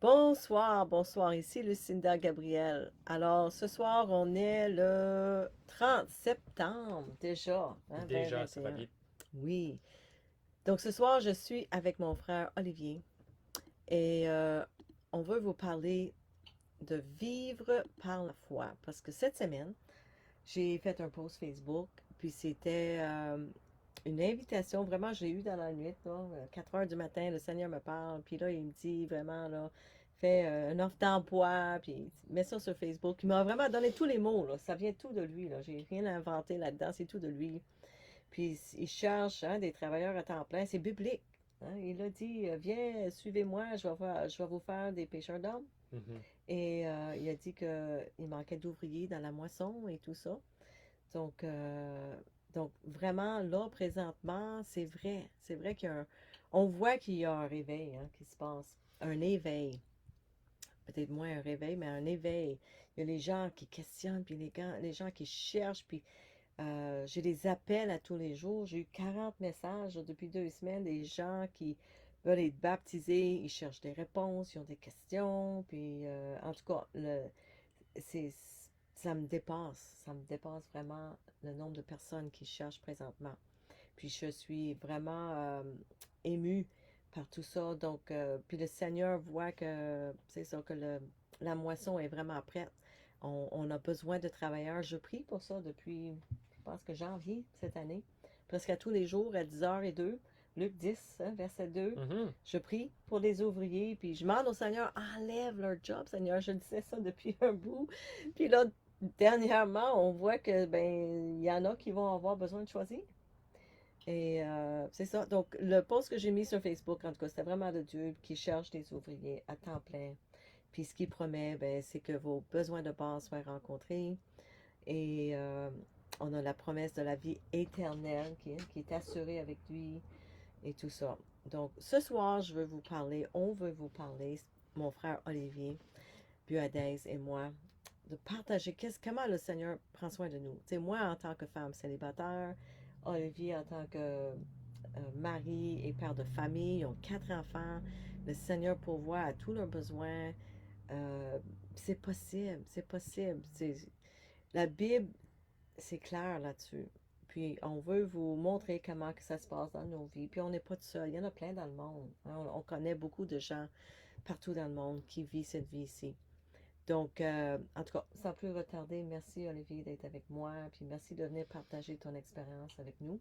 Bonsoir, bonsoir, ici Lucinda Gabriel. Alors, ce soir, on est le 30 septembre déjà, hein, Déjà, ça va 2021. vite. Oui. Donc, ce soir, je suis avec mon frère Olivier et on veut vous parler de vivre par la foi. Parce que cette semaine, j'ai fait un post Facebook, puis c'était une invitation, vraiment, je l'ai eu dans la nuit, là, 4 heures du matin, le Seigneur me parle, puis là, il me dit vraiment, là, fais une offre d'emploi, puis mets ça sur Facebook. Il m'a vraiment donné tous les mots, là, ça vient tout de lui, là, j'ai rien inventé là-dedans, c'est tout de lui. Puis il cherche hein, des travailleurs à temps plein, c'est biblique. Hein. Il a dit, viens, suivez-moi, je vais vous faire des pêcheurs d'hommes. Mhm. Et il a dit qu'il manquait d'ouvriers dans la moisson et tout ça. Donc, euh, donc vraiment, là, présentement, c'est vrai on voit qu'il y a un réveil hein, qui se passe. Un éveil. Peut-être moins un réveil, mais un éveil. Il y a les gens qui questionnent, puis les gens qui cherchent, puis j'ai des appels à tous les jours. J'ai eu 40 messages depuis 2 semaines, des gens qui veulent être baptisés, ils cherchent des réponses, ils ont des questions, puis en tout cas, c'est, ça me dépasse vraiment le nombre de personnes qui cherchent présentement. Puis je suis vraiment émue par tout ça. Donc, puis le Seigneur voit que, c'est ça, que la moisson est vraiment prête. On a besoin de travailleurs. Je prie pour ça depuis, je pense que janvier cette année. Presque à tous les jours à 10h02. Luc 10, hein, verset 2. Mhm. Je prie pour les ouvriers, puis je demande au Seigneur, enlève leur job, Seigneur. Je disais ça depuis un bout. Puis là, dernièrement, on voit que ben il y en a qui vont avoir besoin de choisir. Et c'est ça. Donc, le post que j'ai mis sur Facebook, en tout cas, c'était vraiment de Dieu qui cherche des ouvriers à temps plein. Puis ce qu'il promet, ben, c'est que vos besoins de base soient rencontrés. Et on a la promesse de la vie éternelle qui est assurée avec lui et tout ça. Donc, ce soir, je veux vous parler, on veut vous parler, mon frère Olivier, Buadez et moi, de partager comment le Seigneur prend soin de nous. Tu sais, moi, en tant que femme célibataire, Olivier en tant que mari et père de famille, ils ont 4 enfants. Le Seigneur pourvoit à tous leurs besoins. Euh, c'est possible, c'est possible. La Bible, c'est clair là-dessus. Puis on veut vous montrer comment que ça se passe dans nos vies. Puis on n'est pas tout seul. Il y en a plein dans le monde. Hein. On connaît beaucoup de gens partout dans le monde qui vivent cette vie-ci. Donc, en tout cas, sans plus retarder, merci Olivier d'être avec moi. Puis merci de venir partager ton expérience avec nous.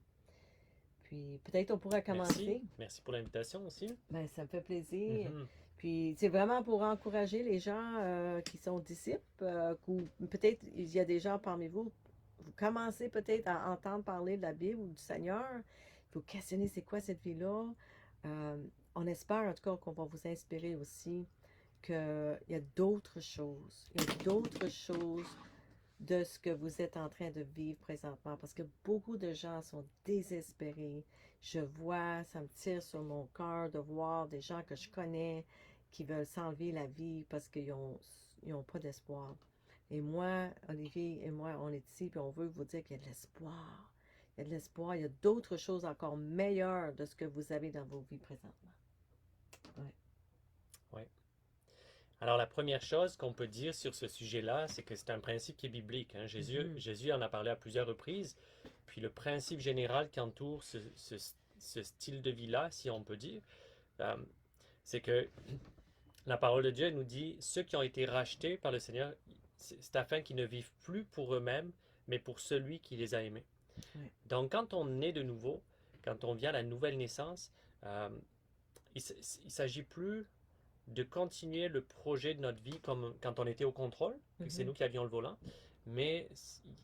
Puis peut-être on pourrait Merci. commencer. Merci pour l'invitation aussi. Ben, ça me fait plaisir. Mhm. Puis c'est vraiment pour encourager les gens qui sont disciples. Peut-être il y a des gens parmi vous, vous commencez peut-être à entendre parler de la Bible ou du Seigneur. Il faut questionner c'est quoi cette vie-là. Euh, on espère en tout cas qu'on va vous inspirer aussi qu'il y a d'autres choses. Il y a d'autres choses de ce que vous êtes en train de vivre présentement parce que beaucoup de gens sont désespérés. Je vois, ça me tire sur mon cœur de voir des gens que je connais qui veulent s'enlever la vie parce ils ont pas d'espoir. Et moi, Olivier et moi, on est ici et on veut vous dire qu'il y a de l'espoir. Il y a de l'espoir, il y a d'autres choses encore meilleures de ce que vous avez dans vos vies présentement. Ouais. Ouais. Alors, la première chose qu'on peut dire sur ce sujet-là, c'est que c'est un principe qui est biblique, hein. Mhm. Jésus en a parlé à plusieurs reprises. Puis le principe général qui entoure ce style de vie-là, si on peut dire, euh, c'est que la parole de Dieu nous dit, ceux qui ont été rachetés par le Seigneur, c'est afin qu'ils ne vivent plus pour eux-mêmes, mais pour celui qui les a aimés. Ouais. Donc, quand on naît de nouveau, quand on vient à la nouvelle naissance, euh, il ne s'agit plus de continuer le projet de notre vie comme quand on était au contrôle, puis que c'est Mhm. nous qui avions le volant, mais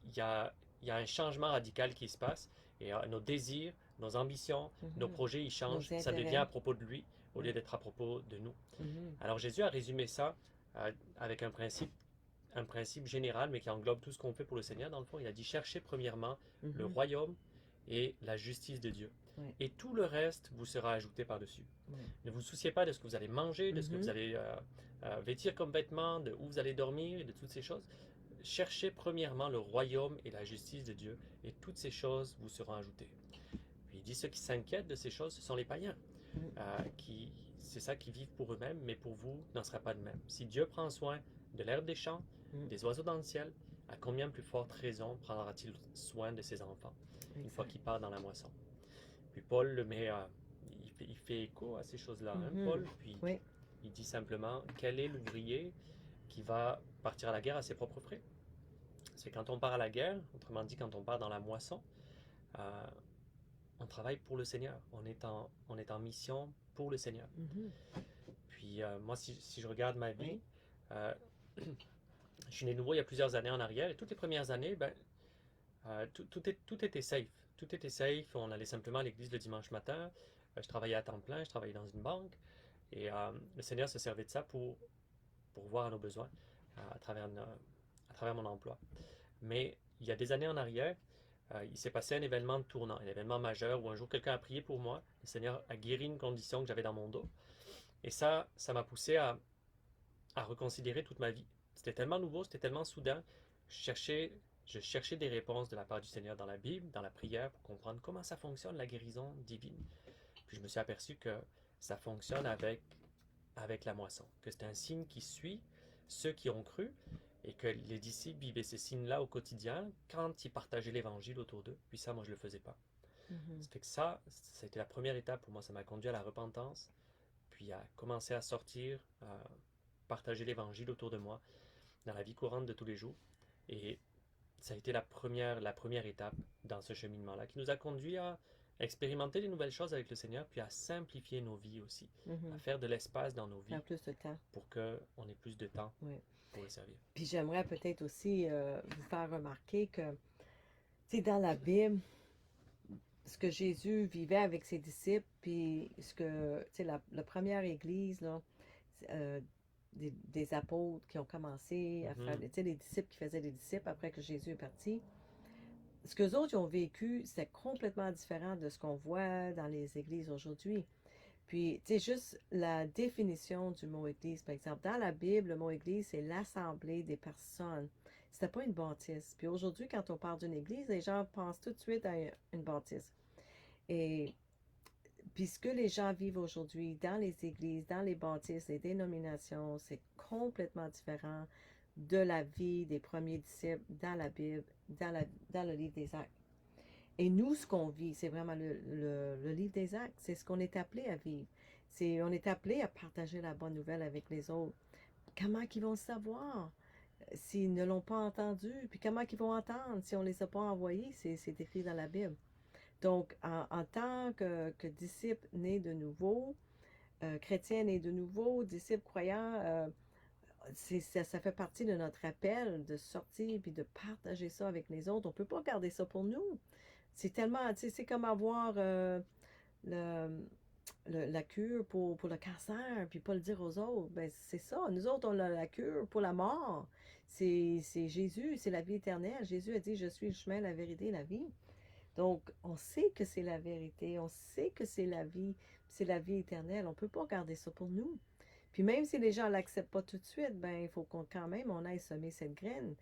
il y a, il y a un changement radical qui se passe et nos désirs, nos ambitions, nos Mhm. projets, ils changent. Nos Ça devient intérêts. à propos de lui au lieu Ouais. d'être à propos de nous. Mhm. Alors Jésus a résumé ça avec un principe général, mais qui englobe tout ce qu'on fait pour le Seigneur. Dans le fond, il a dit cherchez premièrement le Mhm. royaume et la justice de Dieu. Ouais. Et tout le reste vous sera ajouté par-dessus. Ouais. Ne vous souciez pas de ce que vous allez manger, de ce que vous Mhm. allez vêtir comme vêtements, de où vous allez dormir et de toutes ces choses. Cherchez premièrement le royaume et la justice de Dieu, et toutes ces choses vous seront ajoutées. Puis il dit ceux qui s'inquiètent de ces choses, ce sont les païens, Mhm. qui c'est ça qu'ils vivent pour eux-mêmes, mais pour vous, n'en sera pas de même. Si Dieu prend soin de l'herbe des champs, Mm. des oiseaux dans le ciel, à combien plus forte raison prendra-t-il soin de ses enfants une fois Exact. qu'il part dans la moisson? Puis Paul le met, il fait écho à ces choses-là, hein, Paul, puis Oui. il dit simplement, quel est l'ouvrier qui va partir à la guerre à ses propres frais? C'est quand on part à la guerre, autrement dit, quand on part dans la moisson, euh, on travaille pour le Seigneur. On est en mission pour le Seigneur. Mhm. Puis moi, si je regarde ma vie, Oui. euh, je suis né nouveau il y a plusieurs années en arrière, et toutes les premières années, ben, tout était safe. Tout était safe. On allait simplement à l'église le dimanche matin. Je travaillais à temps plein, je travaillais dans une banque. Et le Seigneur se servait de ça pour voir à nos besoins à travers mon emploi. Mais il y a des années en arrière, il s'est passé un événement tournant, un événement majeur où un jour quelqu'un a prié pour moi. Le Seigneur a guéri une condition que j'avais dans mon dos. Et ça m'a poussé à reconsidérer toute ma vie. C'était tellement nouveau, c'était tellement soudain. Je cherchais, je cherchais des réponses de la part du Seigneur dans la Bible, dans la prière, pour comprendre comment ça fonctionne, la guérison divine. Puis je me suis aperçu que ça fonctionne avec la moisson, que c'est un signe qui suit ceux qui ont cru et que les disciples vivaient ces signes-là au quotidien quand ils partageaient l'évangile autour d'eux. Puis ça, moi, je ne le faisais pas. Mhm. Ça fait que ça a été la première étape pour moi. Ça m'a conduit à la repentance, puis à commencer à sortir, à partager l'évangile autour de moi dans la vie courante de tous les jours. Et ça a été la première étape dans ce cheminement-là qui nous a conduit à expérimenter des nouvelles choses avec le Seigneur, puis à simplifier nos vies aussi, à Mhm. faire de l'espace dans nos vies Faire plus de temps. pour qu'on ait plus de temps Oui. pour le servir. Puis j'aimerais peut-être aussi vous faire remarquer que, tu sais, dans la Bible, ce que Jésus vivait avec ses disciples, puis ce que, tu sais, la première église, là, euh, des apôtres qui ont commencé à faire, tu sais, les disciples qui faisaient des disciples après que Jésus est parti, ce que les autres ont vécu, c'est complètement différent de ce qu'on voit dans les églises aujourd'hui. Puis, tu sais, juste la définition du mot église, par exemple. Dans la Bible, le mot église, c'est l'assemblée des personnes. C'était pas une bâtisse. Puis aujourd'hui, quand on parle d'une église, les gens pensent tout de suite à une bâtisse. Et puis ce que les gens vivent aujourd'hui dans les églises, dans les bâtisses, les dénominations, c'est complètement différent de la vie des premiers disciples dans la Bible, dans le livre des Actes. Et nous, ce qu'on vit, c'est vraiment le livre des Actes. C'est ce qu'on est appelé à vivre. On est appelé à partager la bonne nouvelle avec les autres. Comment ils vont le savoir s'ils ne l'ont pas entendu? Puis comment ils vont entendre si on ne les a pas envoyés? C'est écrit dans la Bible. Donc, en tant que disciple né de nouveau, chrétien né de nouveau, disciple croyant, ça fait partie de notre appel de sortir puis de partager ça avec les autres. On ne peut pas garder ça pour nous. C'est tellement, tu sais, c'est comme avoir le, la cure pour le cancer, puis pas le dire aux autres. Ben, c'est ça. Nous autres, on a la cure pour la mort. C'est Jésus, c'est la vie éternelle. Jésus a dit, je suis le chemin, la vérité et la vie. Donc, on sait que c'est la vérité, on sait que c'est la vie éternelle. On ne peut pas garder ça pour nous. Puis même si les gens ne l'acceptent pas tout de suite, ben il faut quand même on aille semer cette graine.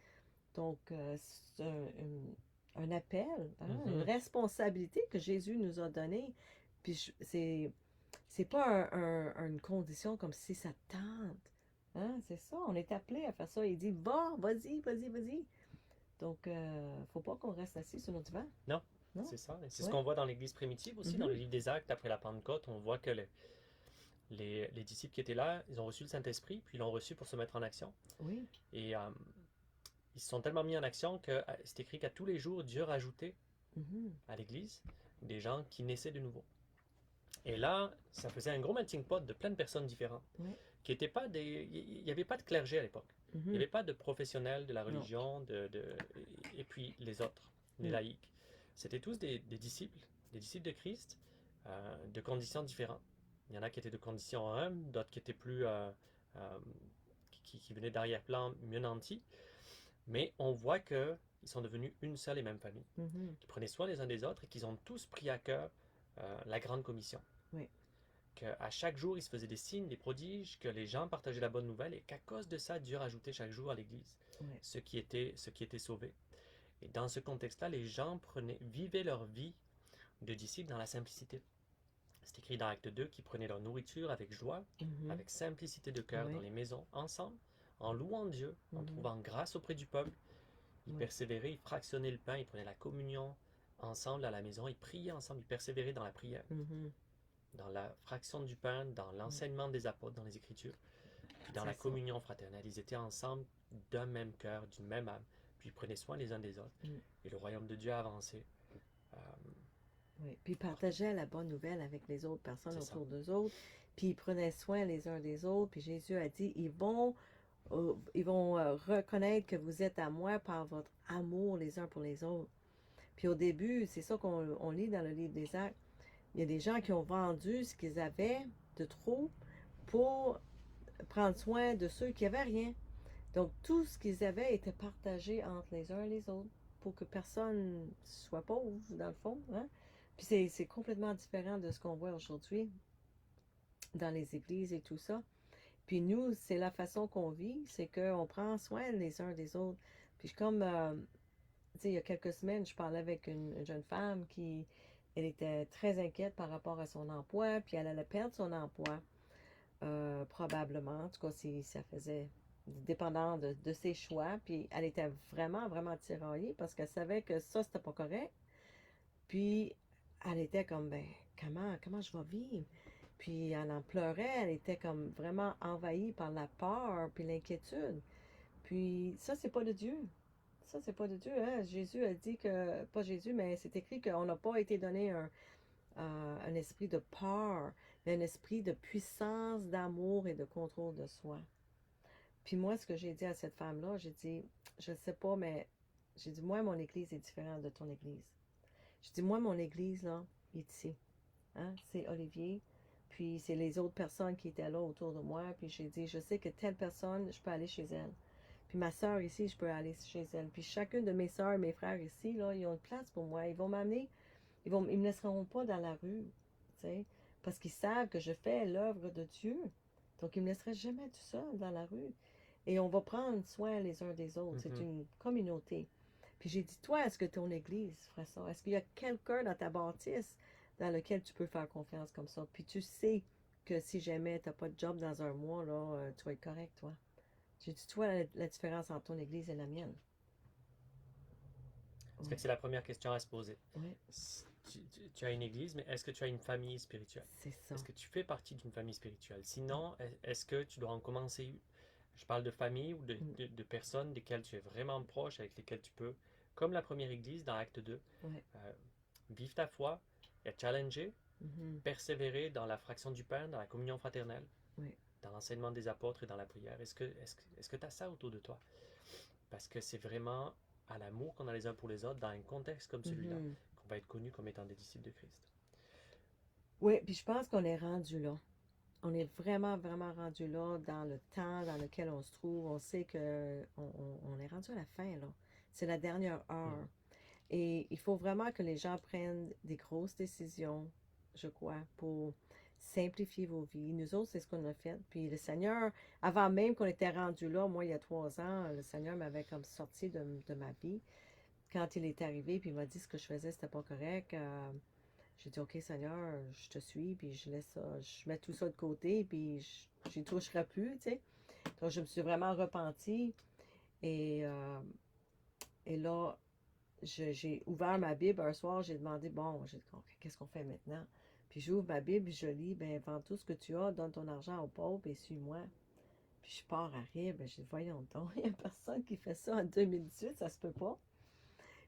Donc, c'est un appel, hein, une responsabilité que Jésus nous a donnée. Puis c'est pas une condition comme si ça tente. Hein, c'est ça, on est appelé à faire ça. Il dit, va, vas-y, vas-y, vas-y. Donc, faut pas qu'on reste assis sur notre divan. Non, Non? c'est ça. C'est ce Ouais. qu'on voit dans l'Église primitive aussi, dans le livre des Actes, après la Pentecôte. On voit que les disciples qui étaient là, ils ont reçu le Saint-Esprit, puis ils l'ont reçu pour se mettre en action. Oui. Et ils se sont tellement mis en action que c'est écrit qu'à tous les jours, Dieu rajoutait à l'Église des gens qui naissaient de nouveau. Et là, ça faisait un gros melting pot de plein de personnes différentes. Oui. Qui étaient pas des... Il n'y avait pas de clergé à l'époque. Il n'y avait pas de professionnels de la religion, et puis les autres, les laïcs. C'était tous des disciples de Christ, de conditions différentes. Il y en a qui étaient de conditions humbles, d'autres qui étaient plus... qui venaient d'arrière-plan mieux nantis. Mais on voit qu'ils sont devenus une seule et même famille, qui prenaient soin les uns des autres et qu'ils ont tous pris à cœur la grande commission. Oui. Qu'à chaque jour, ils se faisaient des signes, des prodiges, que les gens partageaient la bonne nouvelle et qu'à cause de ça, Dieu rajoutait chaque jour à l'Église ceux qui étaient sauvés. Et dans ce contexte-là, les gens vivaient leur vie de disciples dans la simplicité. C'est écrit dans Acte 2 qu'ils prenaient leur nourriture avec joie, Mhm. avec simplicité de cœur dans Oui. les maisons, ensemble, en louant Dieu, en Mhm. trouvant grâce auprès du peuple. Ils Oui. persévéraient, ils fractionnaient le pain, ils prenaient la communion ensemble à la maison, ils priaient ensemble, ils persévéraient dans la prière, Mhm. dans la fraction du pain, dans Oui. l'enseignement des apôtres, dans les Écritures, puis dans C'est la ça. communion fraternelle. Ils étaient ensemble d'un même cœur, d'une même âme, puis ils prenaient soin les uns des autres. Mm. Et le royaume de Dieu a avancé. Euh, Oui. Puis ils partout. partageaient la bonne nouvelle avec les autres personnes C'est ça. autour d'eux autres. Puis ils prenaient soin les uns des autres. Puis Jésus a dit, ils vont reconnaître que vous êtes à moi par votre amour les uns pour les autres. Puis au début, c'est ça qu'on lit dans le livre des Actes. Il y a des gens qui ont vendu ce qu'ils avaient de trop pour prendre soin de ceux qui n'avaient rien. Donc tout ce qu'ils avaient était partagé entre les uns et les autres pour que personne soit pauvre, dans le fond. Hein? Puis c'est complètement différent de ce qu'on voit aujourd'hui dans les églises et tout ça. Puis nous, c'est la façon qu'on vit, c'est qu'on prend soin les uns des autres. Puis comme, tu sais, il y a quelques semaines, je parlais avec une jeune femme qui, elle était très inquiète par rapport à son emploi, puis elle allait perdre son emploi, probablement. En tout cas, si ça faisait dépendant de ses choix. Puis elle était vraiment, vraiment tiraillée parce qu'elle savait que ça, c'était pas correct. Puis elle était comme, ben, comment je vais vivre? Puis elle en pleurait, elle était comme vraiment envahie par la peur puis l'inquiétude. Puis ça, c'est pas de Dieu. Ça, c'est pas de Dieu. Hein? Jésus a dit que, pas Jésus, mais c'est écrit qu'on n'a pas été donné un esprit de peur, mais un esprit de puissance, d'amour et de contrôle de soi. Puis moi, ce que j'ai dit à cette femme-là, j'ai dit, je ne sais pas, mais j'ai dit, moi, mon église est différente de ton église. J'ai dit, moi, mon église, là, est ici. Hein? C'est Olivier, puis c'est les autres personnes qui étaient là autour de moi. Puis j'ai dit, je sais que telle personne, je peux aller chez elle. Puis ma soeur ici, je peux aller chez elle. Puis chacune de mes soeurs, mes frères ici, là, ils ont une place pour moi. Ils vont m'amener, ils me laisseront pas dans la rue, tu sais, parce qu'ils savent que je fais l'œuvre de Dieu. Donc ils me laisseraient jamais tout seul dans la rue. Et on va prendre soin les uns des autres. C'est Mhm. une communauté. Puis j'ai dit, toi, est-ce que ton église ferait ça? Est-ce qu'il y a quelqu'un dans ta bâtisse dans lequel tu peux faire confiance comme ça? Puis tu sais que si jamais tu n'as pas de job dans un mois, là, tu vas être correct, toi. J'ai dit, toi, la différence entre ton église et la mienne. Ça fait Oui, que c'est la première question à se poser. oui, Tu as une église, mais est-ce que tu as une famille spirituelle? c'est ça. Est-ce que tu fais partie d'une famille spirituelle? Sinon, est-ce que tu dois en commencer une? Je parle de famille ou Mm, de personnes desquelles tu es vraiment proche, avec lesquelles tu peux, comme la première église dans Acte 2, ouais, euh, vivre ta foi, être challengé, mhm, persévérer dans la fraction du pain, dans la communion fraternelle, ouais, dans l'enseignement des apôtres et dans la prière. Est-ce que tu as ça autour de toi? Parce que c'est vraiment à l'amour qu'on a les uns pour les autres, dans un contexte comme celui-là, mhm. qu'on va être connu comme étant des disciples de Christ. Oui, puis je pense qu'on est rendu là. On est vraiment, vraiment rendu là dans le temps dans lequel on se trouve. On sait que on est rendu à la fin, là. C'est la dernière Hmm. heure. Et il faut vraiment que les gens prennent des grosses décisions, je crois, pour simplifier vos vies. Nous autres, c'est ce qu'on a fait. Puis le Seigneur, avant même qu'on était rendu là, moi, il y a 3 ans, le Seigneur m'avait comme sorti de ma vie. Quand il est arrivé, puis il m'a dit ce que je faisais, c'était pas correct. J'ai dit, OK, Seigneur, je te suis, puis je laisse ça, je mets tout ça de côté, puis j'y toucherai plus, tu sais. Donc, je me suis vraiment repentie. Et, euh, et là, j'ai ouvert ma Bible un soir, j'ai demandé, bon, j'ai dit, OK, qu'est-ce qu'on fait maintenant? Puis j'ouvre ma Bible, je lis, ben, vends tout ce que tu as, donne ton argent aux pauvres et suis-moi. Puis je pars à rire, ben, j'ai dit, voyons donc, il n'y a personne qui fait ça en 2018, ça se peut pas.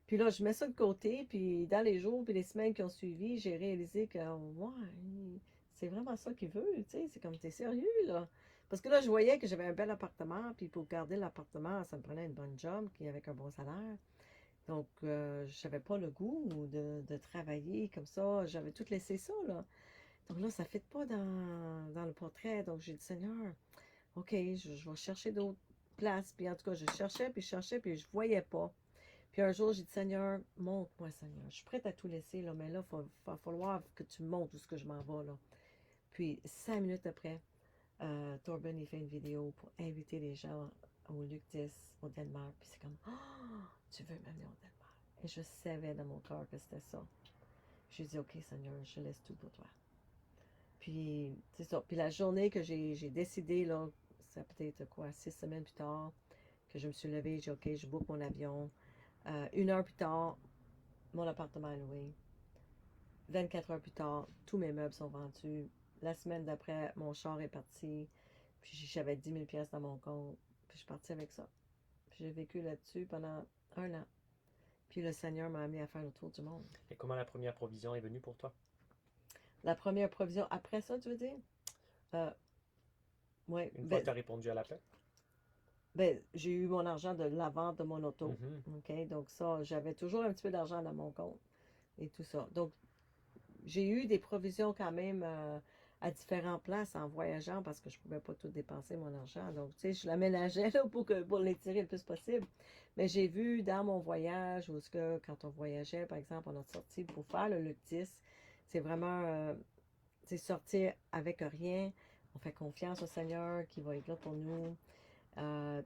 Puis là, je mets ça de côté, puis dans les jours puis les semaines qui ont suivi, j'ai réalisé que, ouais, c'est vraiment ça qu'il veut, tu sais, c'est comme, t'es sérieux, là. Parce que là, je voyais que j'avais un bel appartement, puis pour garder l'appartement, ça me prenait une bonne job, qui avec un bon salaire. Donc, j'avais pas le goût de travailler comme ça, j'avais tout laissé ça, là. Donc là, ça ne fit pas dans le portrait, donc j'ai dit, Seigneur, OK, je vais chercher d'autres places, puis en tout cas, je cherchais, puis je voyais pas. Puis un jour, j'ai dit, Seigneur, montre-moi, Seigneur. Je suis prête à tout laisser, là, mais là, va falloir que tu me montres où ce que je m'en vais, là. Puis 5 minutes après, Torben, il fait une vidéo pour inviter les gens au Luctis, au Danemark. Puis c'est comme, oh, tu veux m'amener au Danemark. Et je savais dans mon cœur que c'était ça. J'ai dit, OK, Seigneur, je laisse tout pour toi. Puis, c'est ça. Puis la journée que j'ai décidé, là, ça peut-être quoi, 6 semaines plus tard, que je me suis levée, j'ai dit, OK, je book mon avion. 1 heure plus tard, mon appartement est loué. 24 heures plus tard, tous mes meubles sont vendus. La semaine d'après, mon char est parti. Puis j'avais 10 000 pièces dans mon compte. Puis je suis partie avec ça. Puis j'ai vécu là-dessus pendant 1 an. Puis le Seigneur m'a amené à faire le tour du monde. Et comment la première provision est venue pour toi? La première provision après ça, tu veux dire? Euh, ouais, Une fois que tu as répondu à l'appel? j'ai eu mon argent de la vente de mon auto. Mhm. OK? Donc ça, j'avais toujours un petit peu d'argent dans mon compte et tout ça. Donc, j'ai eu des provisions quand même à différentes places en voyageant parce que je ne pouvais pas tout dépenser mon argent. Donc, tu sais, je l'aménageais là, pour l'étirer le plus possible. Mais j'ai vu dans mon voyage, où que quand on voyageait, par exemple, on a sorti pour faire le LUC10, c'est vraiment c'est sortir avec rien. On fait confiance au Seigneur qui va être là pour nous.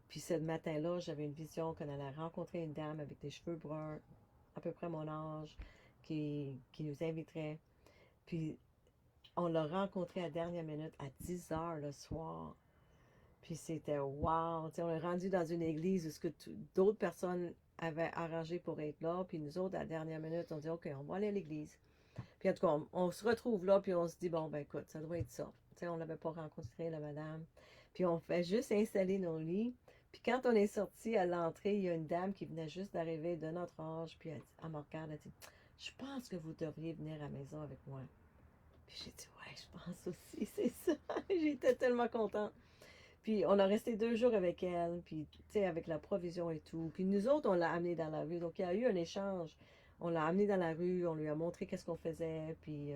Puis ce matin-là, j'avais une vision qu'on allait rencontrer une dame avec des cheveux bruns, à peu près mon âge, qui nous inviterait. Puis on l'a rencontré à la dernière minute à 10 heures le soir. Puis c'était wow! T'sais, on est rendu dans une église où d'autres personnes avaient arrangé pour être là. Puis nous autres, à la dernière minute, on dit OK, on va aller à l'église. Puis en tout cas, on se retrouve là, puis on se dit bon, ben écoute, ça doit être ça. T'sais, on n'avait pas rencontré la madame. Puis on fait juste installer nos lits. Puis quand on est sorti à l'entrée, il y a une dame qui venait juste d'arriver de notre âge. Puis elle me regarde, elle dit je pense que vous devriez venir à la maison avec moi. Puis j'ai dit, ouais, je pense aussi, c'est ça. J'étais tellement contente. Puis on a resté 2 jours avec elle, puis tu sais, avec la provision et tout. Puis nous autres, on l'a amené dans la rue. Donc il y a eu un échange. On l'a amené dans la rue, on lui a montré qu'est-ce qu'on faisait, puis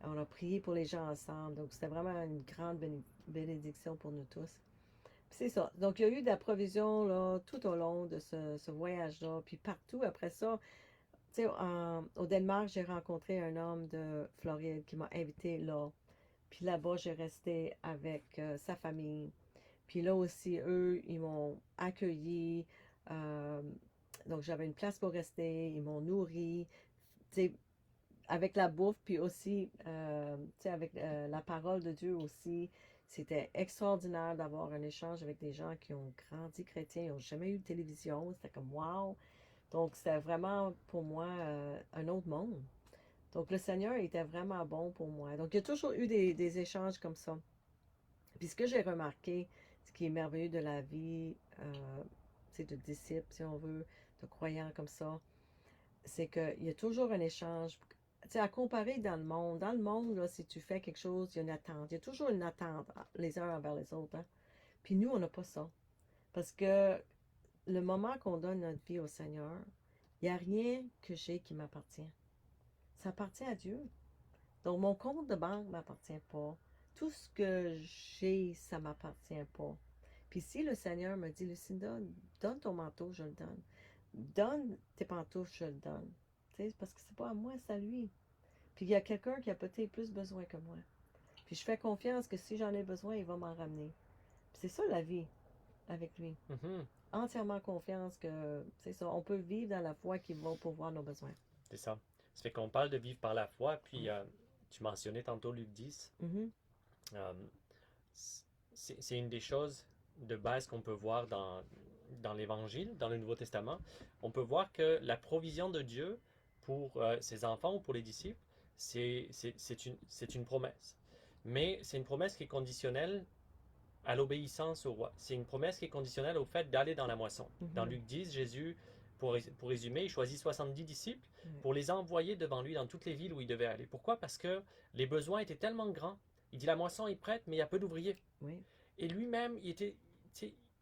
on a prié pour les gens ensemble. Donc c'était vraiment une grande bénédiction pour nous tous. Puis c'est ça. Donc il y a eu de la provision là, tout au long de ce voyage-là. Puis partout après ça, tu sais, au Danemark, j'ai rencontré un homme de Floride qui m'a invité là. Puis là-bas, j'ai resté avec sa famille. Puis là aussi, eux, ils m'ont accueilli. euh, donc, j'avais une place pour rester. Ils m'ont nourri. Tu sais, avec la bouffe, puis aussi, tu sais, avec la parole de Dieu aussi. C'était extraordinaire d'avoir un échange avec des gens qui ont grandi chrétiens. Ils n'ont jamais eu de télévision. C'était comme wow! Donc, c'était vraiment pour moi un autre monde. Donc, le Seigneur était vraiment bon pour moi. Donc, il y a toujours eu des échanges comme ça. Puis, ce que j'ai remarqué, ce qui est merveilleux de la vie, de disciples, si on veut, de croyants comme ça, c'est qu'il y a toujours un échange. Tu sais, à comparer dans le monde. Dans le monde, là, si tu fais quelque chose, il y a une attente. Il y a toujours une attente les uns envers les autres. Hein? Puis nous, on n'a pas ça. Parce que le moment qu'on donne notre vie au Seigneur, il n'y a rien que j'ai qui m'appartient. Ça appartient à Dieu. Donc, mon compte de banque ne m'appartient pas. Tout ce que j'ai, ça ne m'appartient pas. Puis si le Seigneur me dit, Lucinda, donne ton manteau, je le donne. Donne tes pantoufles, je le donne. Tu sais, parce que c'est pas à moi, c'est à lui. Puis il y a quelqu'un qui a peut-être plus besoin que moi. Puis je fais confiance que si j'en ai besoin, il va m'en ramener. Puis c'est ça la vie avec lui. Mhm. Entièrement confiance que c'est ça. On peut vivre dans la foi qui va pourvoir nos besoins. C'est ça. Ça fait qu'on parle de vivre par la foi, puis tu mentionnais tantôt Luc 10. Mhm. Euh, c'est une des choses de base qu'on peut voir dans l'Évangile, dans le Nouveau Testament. On peut voir que la provision de Dieu pour ses enfants ou pour les disciples, c'est une promesse. Mais c'est une promesse qui est conditionnelle à l'obéissance au roi. C'est une promesse qui est conditionnelle au fait d'aller dans la moisson. Dans Mhm. Luc 10, Jésus, pour résumer, il choisit 70 disciples Oui. pour les envoyer devant lui dans toutes les villes où il devait aller. Pourquoi? Parce que les besoins étaient tellement grands. Il dit la moisson est prête, mais il y a peu d'ouvriers. Oui. Et lui-même,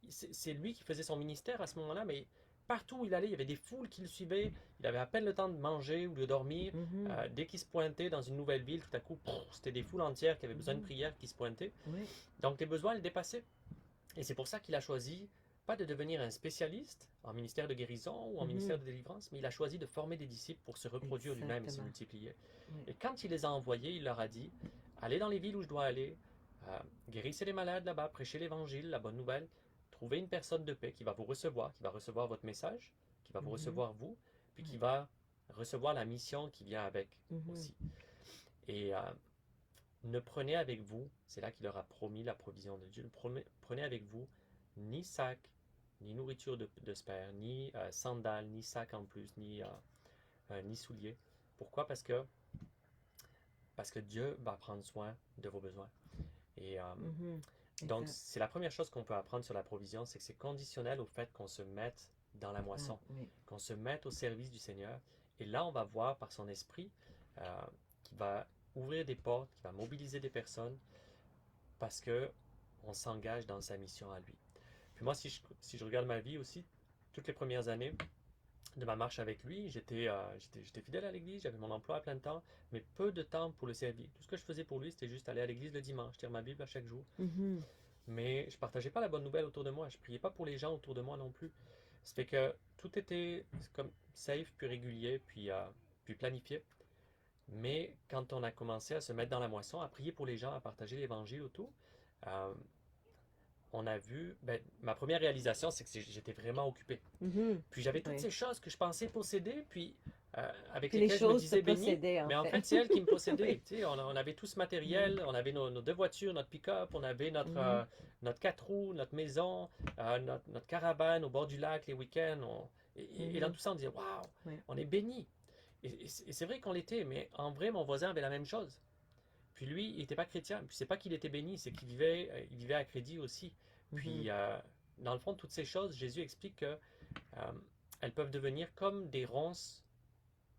c'est lui qui faisait son ministère à ce moment-là, mais partout où il allait, il y avait des foules qui le suivaient. Il avait à peine le temps de manger ou de dormir. Mhm. Dès qu'il se pointait dans une nouvelle ville, tout à coup, c'était des foules entières qui avaient besoin de Mhm. prière qui se pointaient. Oui. Donc les besoins le dépassaient. Et c'est pour ça qu'il a choisi, pas de devenir un spécialiste en ministère de guérison ou en ministère Mhm. de délivrance, mais il a choisi de former des disciples pour se reproduire lui-même et se Exactement. multiplier. Oui. Et quand il les a envoyés, il leur a dit, allez dans les villes où je dois aller, guérissez les malades là-bas, prêchez l'évangile, la bonne nouvelle, trouvez une personne de paix qui va vous recevoir, qui va recevoir votre message, qui va vous Mhm. recevoir vous, puis qui Oui. va recevoir la mission qui vient avec Mhm. aussi. Et ne prenez avec vous, c'est là qu'il leur a promis la provision de Dieu, prenez avec vous ni sac, ni nourriture de spare, ni sandales, ni sac en plus, ni souliers. Pourquoi? Parce que Dieu va prendre soin de vos besoins. Et Mhm. donc, Exact. c'est la première chose qu'on peut apprendre sur la provision, c'est que c'est conditionnel au fait qu'on se mette dans la Ah, moisson, oui. qu'on se mette au service du Seigneur. Et là, on va voir par son esprit euh, qui va ouvrir des portes, qui va mobiliser des personnes parce que on s'engage dans sa mission à lui. Puis moi, si je regarde ma vie aussi, toutes les premières années de ma marche avec lui, j'étais fidèle à l'église, j'avais mon emploi à plein temps, mais peu de temps pour le servir. Tout ce que je faisais pour lui, c'était juste aller à l'église le dimanche, lire ma Bible à chaque jour. Mhm. Mais je partageais pas la bonne nouvelle autour de moi. Je priais pas pour les gens autour de moi non plus. Ça fait que tout était comme safe, puis régulier, puis planifié. Mais quand on a commencé à se mettre dans la moisson, à prier pour les gens, à partager l'évangile autour, euh, on a vu, ben, ma première réalisation, c'est que j'étais vraiment occupé. Mhm. Puis j'avais toutes Oui. ces choses que je pensais posséder, puis avec Puis les lesquelles je me choses te disais béni, possédaient, en mais en fait. fait, c'est elles qui me possédaient. Oui. Tu sais, on avait tout ce Mhm. matériel, on avait nos deux voitures, notre pick-up, on avait Mhm. notre quatre roues, notre maison, notre caravane au bord du lac les week-ends. Et dans Mhm. tout ça, on disait, waouh, Oui. on est béni. Et c'est vrai qu'on l'était, mais en vrai, mon voisin avait la même chose. Puis lui, il n'était pas chrétien. Puis c'est pas qu'il était béni, c'est il vivait à crédit aussi. Mhm. Puis dans le fond, toutes ces choses, Jésus explique que elles peuvent devenir comme des ronces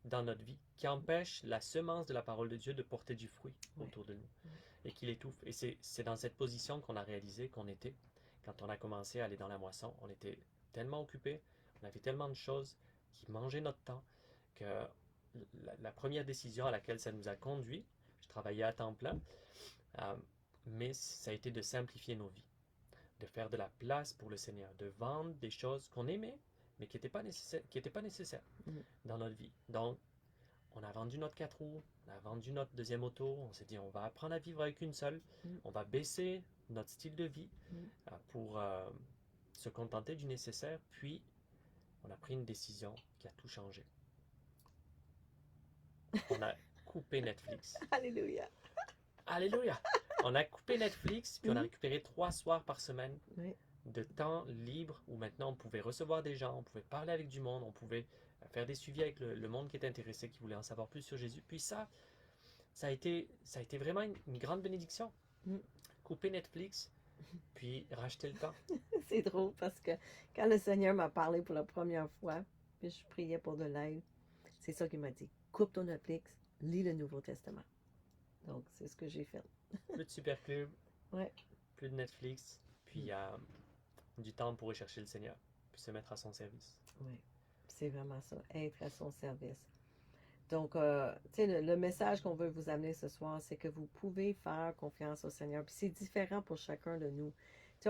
dans notre vie, qui empêchent la semence de la parole de Dieu de porter du fruit Oui. autour de nous Oui. et qui l'étouffe. Et c'est dans cette position qu'on a réalisé qu'on était quand on a commencé à aller dans la moisson. On était tellement occupés, on avait tellement de choses qui mangeaient notre temps que la première décision à laquelle ça nous a conduit, je travaillais à temps plein, euh, mais ça a été de simplifier nos vies, de faire de la place pour le Seigneur, de vendre des choses qu'on aimait, mais qui n'étaient pas nécessaires Mhm. dans notre vie. Donc, on a vendu notre 4 roues, on a vendu notre deuxième auto, on s'est dit on va apprendre à vivre avec une seule, Mhm. on va baisser notre style de vie Mhm. pour se contenter du nécessaire, puis on a pris une décision qui a tout changé. On a coupé Netflix. Alléluia. Alléluia! On a coupé Netflix, puis on a Mhm. récupéré 3 soirs par semaine Oui. de temps libre où maintenant on pouvait recevoir des gens, on pouvait parler avec du monde, on pouvait faire des suivis avec le monde qui était intéressé, qui voulait en savoir plus sur Jésus. Puis ça a été vraiment une grande bénédiction. Mhm. Couper Netflix, puis racheter le temps. C'est drôle parce que quand le Seigneur m'a parlé pour la première fois, puis je priais pour de l'aide, c'est ça qu'il m'a dit. Coupe ton Netflix, lis le Nouveau Testament. Donc, c'est ce que j'ai fait. Plus de Supercube, Ouais. plus de Netflix, puis du temps pour rechercher le Seigneur, puis se mettre à son service. Oui. C'est vraiment ça, être à son service. Donc, tu sais, le message qu'on veut vous amener ce soir, c'est que vous pouvez faire confiance au Seigneur. Puis c'est différent pour chacun de nous. Tu sais,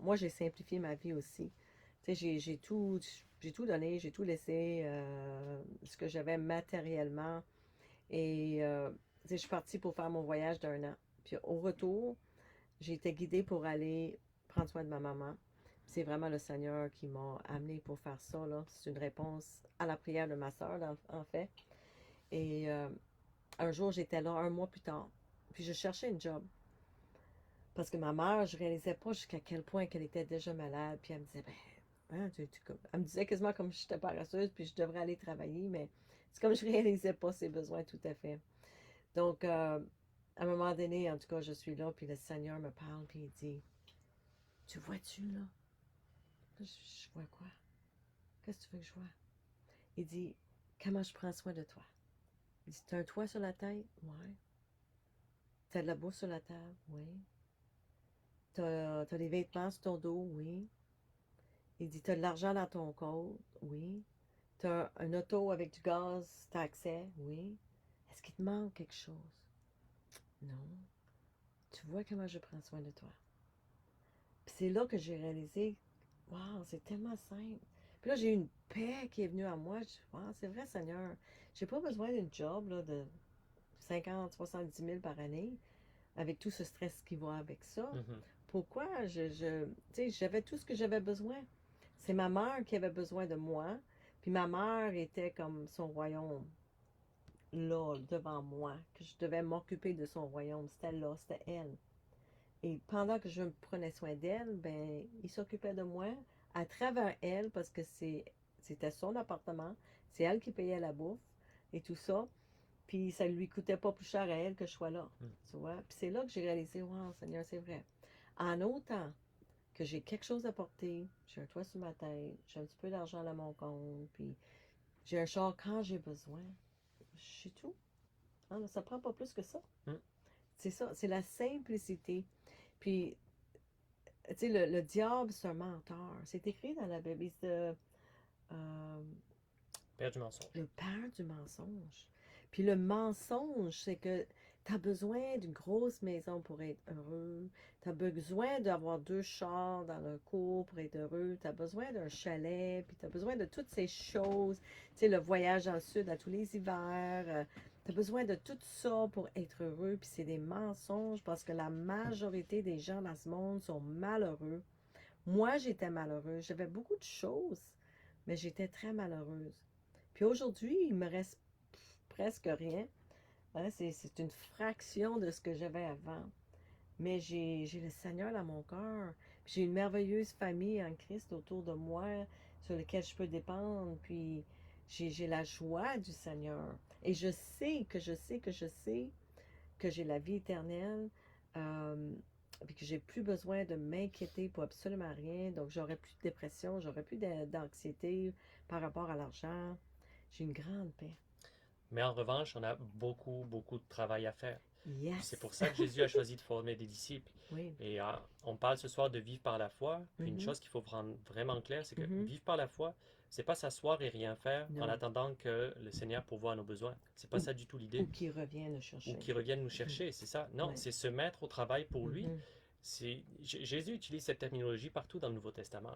moi, j'ai simplifié ma vie aussi. Tu sais, j'ai tout donné, j'ai tout laissé, ce que j'avais matériellement. Et, tu sais, je suis partie pour faire mon voyage d'1 an. Puis au retour, j'ai été guidée pour aller prendre soin de ma maman. C'est vraiment le Seigneur qui m'a amené pour faire ça, là. C'est une réponse à la prière de ma soeur, en fait. Et un jour, j'étais là 1 mois plus tard. Puis je cherchais une job. Parce que ma mère, je réalisais pas jusqu'à quel point qu'elle était déjà malade. Puis elle me disait, ben, hein, elle me disait quasiment comme si j'étais paresseuse, puis je devrais aller travailler, mais c'est comme je réalisais pas ses besoins tout à fait. Donc, à un moment donné, en tout cas, je suis là, puis le Seigneur me parle, puis il dit, tu vois-tu, là? Là, je vois quoi? Qu'est-ce que tu veux que je vois? Il dit, comment je prends soin de toi? Il dit, t'as un toit sur la tête? Ouais. T'as de la bouffe sur la table? Oui. T'as des vêtements sur ton dos? Oui. Il dit, t'as de l'argent dans ton compte? Oui. T'as un auto avec du gaz, t'as accès? Oui. Est-ce qu'il te manque quelque chose? Non. Tu vois comment je prends soin de toi. Puis c'est là que j'ai réalisé, waouh, c'est tellement simple. Puis là, j'ai eu une paix qui est venue à moi. Je dis, waouh, c'est vrai, Seigneur. J'ai pas besoin d'une job là, de 50, 70 000 par année, avec tout ce stress qui va avec ça. Mhm. Pourquoi? Tu sais, j'avais tout ce que j'avais besoin. C'est ma mère qui avait besoin de moi. Puis ma mère était comme son royaume là, devant moi, que je devais m'occuper de son royaume. C'était là, c'était elle. Et pendant que je prenais soin d'elle, ben, il s'occupait de moi à travers elle parce que c'était son appartement. C'est elle qui payait la bouffe et tout ça. Puis ça lui coûtait pas plus cher à elle que je sois là. Mm. Tu vois? Puis c'est là que j'ai réalisé, wow, Seigneur, c'est vrai. En autant que j'ai quelque chose à porter, j'ai un toit sur ma tête, j'ai un petit peu d'argent à mon compte, puis j'ai un char quand j'ai besoin, c'est tout. Hein, ça prend pas plus que ça. Mm. C'est ça, c'est la simplicité. Puis tu sais, le diable, c'est un menteur. C'est écrit dans la Bible. Euh, Père du mensonge. le père du mensonge. Puis le mensonge, c'est que tu as besoin d'une grosse maison pour être heureux. Tu as besoin d'avoir 2 chars dans le cours pour être heureux. Tu as besoin d'un chalet. Puis tu as besoin de toutes ces choses. Tu sais, le voyage dans le sud à tous les hivers. Tu as besoin de tout ça pour être heureux. Puis c'est des mensonges parce que la majorité des gens dans ce monde sont malheureux. Moi, j'étais malheureuse. J'avais beaucoup de choses, mais j'étais très malheureuse. Puis aujourd'hui, il me reste presque rien. Hein, c'est une fraction de ce que j'avais avant. Mais j'ai le Seigneur dans mon cœur. J'ai une merveilleuse famille en Christ autour de moi sur laquelle je peux dépendre. Puis j'ai la joie du Seigneur. Et je sais que je sais que je sais que j'ai la vie éternelle. Euh, puis que j'ai plus besoin de m'inquiéter pour absolument rien. Donc, j'aurais plus de dépression, j'aurais plus d'anxiété par rapport à l'argent. J'ai une grande paix. Mais en revanche, on a beaucoup, beaucoup de travail à faire. Puis c'est Yes! pour ça que Jésus a choisi de former des disciples. Oui. Et on parle ce soir de vivre par la foi. Puis une Mhm. chose qu'il faut rendre vraiment clair, c'est que Mhm. vivre par la foi, c'est pas s'asseoir et rien faire en Non. attendant que le Seigneur pourvoie à nos besoins. C'est pas Ou, ça du tout ou l'idée. qui revient le Ou chercher. qu'il revienne nous Mhm. chercher, c'est ça. Non, Ouais. c'est se mettre au travail pour lui. Mhm. Jésus utilise cette terminologie partout dans le Nouveau Testament.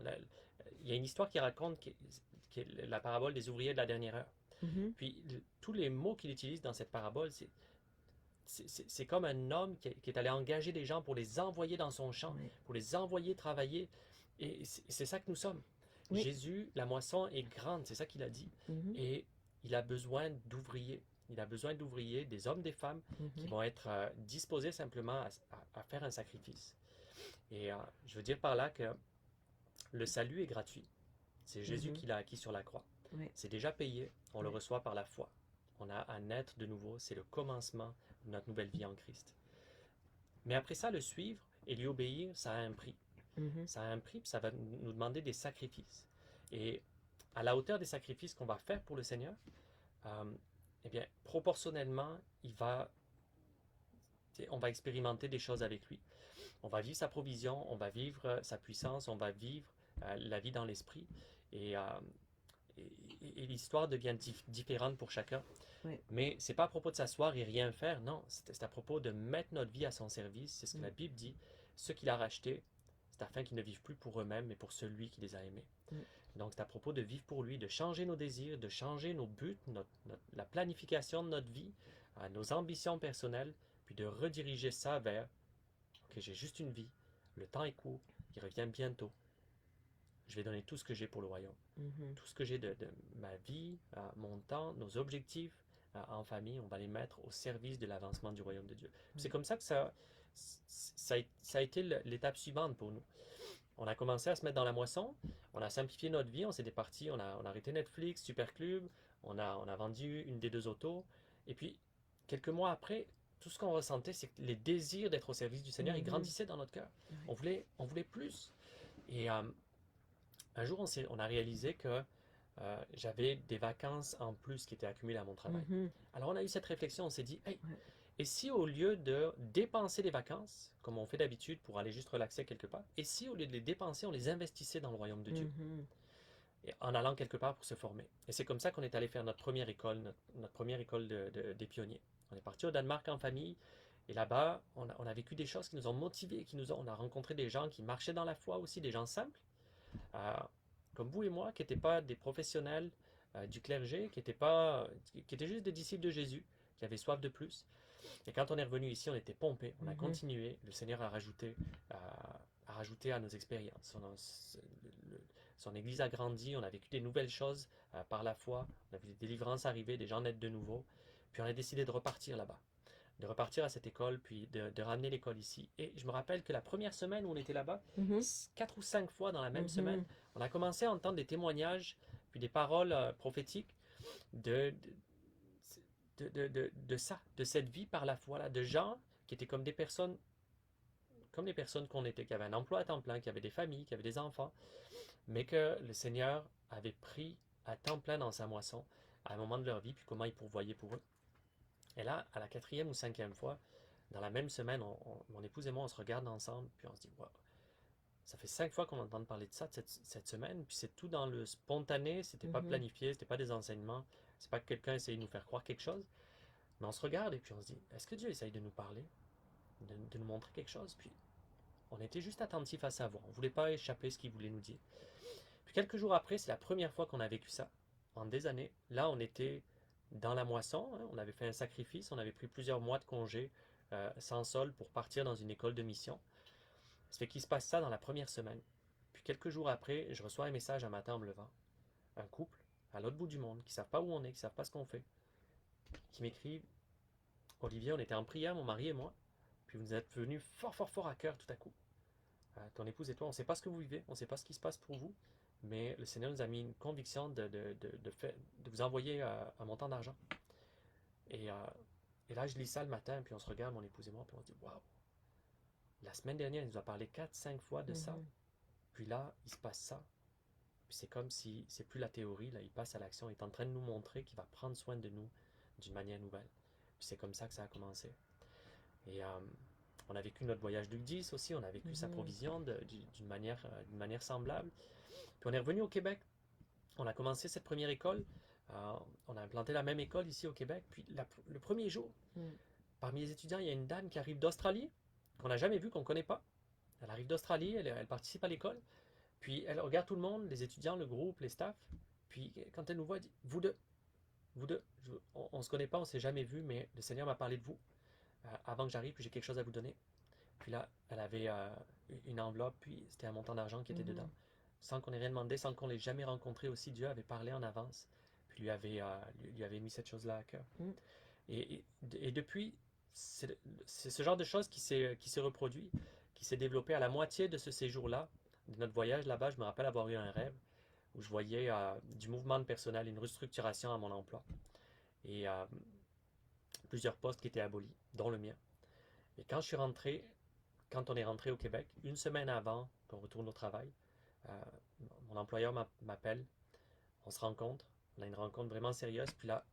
Il y a une histoire qui raconte qui est la parabole des ouvriers de la dernière heure. Mhm. Puis tous les mots qu'il utilise dans cette parabole, c'est comme un homme qui est allé engager des gens pour les envoyer dans son champ, Ouais. pour les envoyer travailler. Et c'est ça que nous sommes. Oui. Jésus, la moisson est grande, c'est ça qu'il a dit. Mhm. Et il a besoin d'ouvriers. Il a besoin d'ouvriers, des hommes, des femmes, qui Mhm. vont être disposés simplement à faire un sacrifice. Et je veux dire par là que le salut est gratuit. C'est Jésus Mhm. qui l'a acquis sur la croix. Oui. C'est déjà payé, on le Oui. reçoit par la foi. On a à naître de nouveau, c'est le commencement de notre nouvelle vie en Christ. Mais après ça, le suivre et lui obéir, ça a un prix. Mhm. Ça a un prix, puis ça va nous demander des sacrifices. Et à la hauteur des sacrifices qu'on va faire pour le Seigneur, eh bien, proportionnellement, on va expérimenter des choses avec lui. On va vivre sa provision, on va vivre sa puissance, on va vivre la vie dans l'esprit. Et, et l'histoire devient différente pour chacun. Oui. Mais c'est pas à propos de s'asseoir et rien faire, non. C'est à propos de mettre notre vie à son service. C'est ce que la Bible dit. Ceux qu'il a rachetés, c'est afin qu'ils ne vivent plus pour eux-mêmes, mais pour celui qui les a aimés. Donc c'est à propos de vivre pour lui, de changer nos désirs, de changer nos buts, la planification de notre vie, nos ambitions personnelles, puis de rediriger ça vers que j'ai juste une vie, le temps est court, il revient bientôt. Je vais donner tout ce que j'ai pour le royaume. Mhm. Tout ce que j'ai de ma vie, mon temps, nos objectifs en famille, on va les mettre au service de l'avancement du royaume de Dieu. C'est comme ça que ça a été l'étape suivante pour nous. On a commencé à se mettre dans la moisson, on a simplifié notre vie, on s'est départi, on a arrêté Netflix, Superclub, on a vendu une des 2 autos, et puis quelques mois après, tout ce qu'on ressentait, c'est que les désirs d'être au service du Seigneur, ils grandissaient dans notre cœur. On voulait plus. Et un jour, on a réalisé que j'avais des vacances en plus qui étaient accumulées à mon travail. Mhm. Alors on a eu cette réflexion, on s'est dit, hey, Ouais. et si au lieu de dépenser les vacances, comme on fait d'habitude pour aller juste relaxer quelque part, et si au lieu de les dépenser, on les investissait dans le royaume de Dieu, Mhm. et en allant quelque part pour se former. Et c'est comme ça qu'on est allé faire notre première école, notre première école des pionniers. On est parti au Danemark en famille, et là-bas, on a vécu des choses qui nous ont motivés, on a rencontré des gens qui marchaient dans la foi aussi, des gens simples, euh, comme vous et moi, qui n'étaient pas des professionnels du clergé, qui étaient juste des disciples de Jésus, qui avaient soif de plus. Et quand on est revenu ici, on était pompés, on a continué, le Seigneur a rajouté à nos expériences. Son Église a grandi, on a vécu des nouvelles choses par la foi, on a vu des délivrances arriver, des gens naître de nouveau. Puis on a décidé de repartir là-bas, de repartir à cette école, puis de ramener l'école ici. Et je me rappelle que la première semaine où on était là-bas, Mhm. 4 ou 5 fois dans la même semaine, Mhm. on a commencé à entendre des témoignages, puis des paroles prophétiques de, de ça, de cette vie par la foi, là, de gens qui étaient comme les personnes qu'on était, qui avaient un emploi à temps plein, qui avaient des familles, qui avaient des enfants, mais que le Seigneur avait pris à temps plein dans sa moisson à un moment de leur vie, puis comment il pourvoyait pour eux. Et là, à la 4e ou 5e fois, dans la même semaine, mon épouse et moi, on se regarde ensemble, puis on se dit, wow, ça fait 5 fois qu'on entend parler de ça cette semaine, puis c'est tout dans le spontané, c'était pas Mhm. planifié, c'était pas des enseignements, c'est pas que quelqu'un essayait de nous faire croire quelque chose, mais on se regarde et puis on se dit, est-ce que Dieu essaye de nous parler, de nous montrer quelque chose? Puis on était juste attentifs à savoir, on voulait pas échapper ce qu'il voulait nous dire. Puis quelques jours après, c'est la première fois qu'on a vécu ça, en des années. Là, on était dans la moisson, hein, on avait fait un sacrifice, on avait pris plusieurs mois de congé sans solde pour partir dans une école de mission. Ça fait qu'il se passe ça dans la première semaine. Puis quelques jours après, je reçois un message un matin en me levant. Un couple à l'autre bout du monde, qui ne savent pas où on est, qui ne savent pas ce qu'on fait, qui m'écrivent, Olivier, on était en prière, mon mari et moi, puis vous êtes venus fort, fort, fort à cœur tout à coup. Ton épouse et toi, on ne sait pas ce que vous vivez, on ne sait pas ce qui se passe pour vous, mais le Seigneur nous a mis une conviction de vous envoyer un montant d'argent. Et, euh, et là, je lis ça le matin, puis on se regarde, mon épouse et moi, puis on se dit, waouh, la semaine dernière, il nous a parlé 4, 5 fois de ça, Mhm. puis là, il se passe ça. Puis c'est comme si c'est plus la théorie, là, il passe à l'action, il est en train de nous montrer qu'il va prendre soin de nous d'une manière nouvelle. Puis c'est comme ça que ça a commencé. Et on a vécu notre voyage du 10 aussi, on a vécu sa Mhm. provision d'une manière semblable. Puis on est revenu au Québec, on a commencé cette première école, euh, on a implanté la même école ici au Québec. Puis le premier jour, Mhm. parmi les étudiants, il y a une dame qui arrive d'Australie, qu'on n'a jamais vue, qu'on ne connaît pas. Elle arrive d'Australie, elle participe à l'école, puis elle regarde tout le monde, les étudiants, le groupe, les staffs. Puis quand elle nous voit, elle dit, vous deux, on ne se connaît pas, on ne s'est jamais vu, mais le Seigneur m'a parlé de vous avant que j'arrive, puis j'ai quelque chose à vous donner. Puis là, elle avait une enveloppe, puis c'était un montant d'argent qui était dedans. Mhm. Sans qu'on ait rien demandé, sans qu'on l'ait jamais rencontré aussi, Dieu avait parlé en avance, puis lui avait mis cette chose-là à cœur. Mhm. Et depuis, c'est ce genre de choses qui s'est reproduit, qui s'est développé à la moitié de ce séjour-là, de notre voyage là-bas. Je me rappelle avoir eu un rêve où je voyais du mouvement de personnel, une restructuration à mon emploi, et plusieurs postes qui étaient abolis, dont le mien. Et quand on est rentré au Québec, une semaine avant qu'on retourne au travail, euh, mon employeur m'appelle, on se rencontre, on a une rencontre vraiment sérieuse, puis là,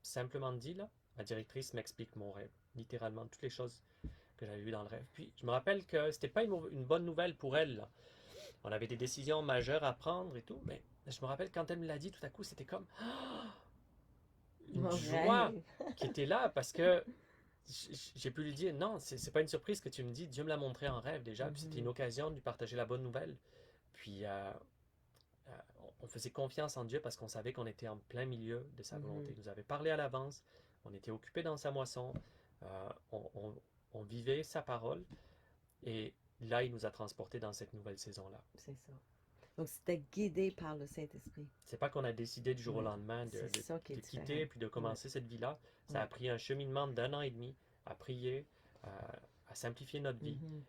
simplement dit, là, ma directrice m'explique mon rêve, littéralement toutes les choses que j'avais vues dans le rêve. Puis je me rappelle que c'était pas une bonne nouvelle pour elle, là. On avait des décisions majeures à prendre et tout, mais je me rappelle quand elle me l'a dit, tout à coup, c'était comme une Mon joie rêve. qui était là parce que j'ai pu lui dire non, c'est pas une surprise que tu me dis, Dieu me l'a montré en rêve déjà, puis c'était une Mhm. occasion de lui partager la bonne nouvelle. Puis on faisait confiance en Dieu parce qu'on savait qu'on était en plein milieu de sa volonté. Mhm. Il nous avait parlé à l'avance, on était occupé dans sa moisson, euh, on, on- on vivait sa parole, et là, il nous a transportés dans cette nouvelle saison-là. C'est ça. Donc, c'était guidé par le Saint-Esprit. C'est pas qu'on a décidé du jour au Oui. lendemain C'est ça qui est de différent. quitter puis de Oui. commencer cette vie-là. Ça Oui. a pris un cheminement d'1 an et demi à prier, à simplifier notre vie, Mhm.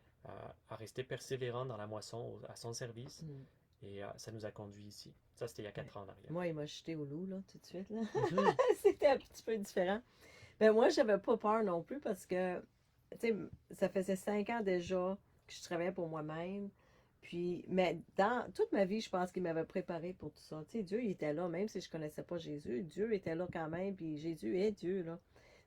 à rester persévérant dans la moisson, à son service. Mhm. Et ça nous a conduits ici. Ça, c'était il y a Ouais. 4 ans en arrière. Moi, il m'a jeté au loup, là, tout de suite, là. Mhm. C'était un petit peu différent. Ben, moi, j'avais pas peur non plus parce que, tu sais, ça faisait 5 ans déjà que je travaillais pour moi-même. Puis, mais dans toute ma vie, je pense qu'il m'avait préparé pour tout ça. Tu sais, Dieu, il était là, même si je connaissais pas Jésus. Dieu était là quand même, puis Jésus est Dieu, là.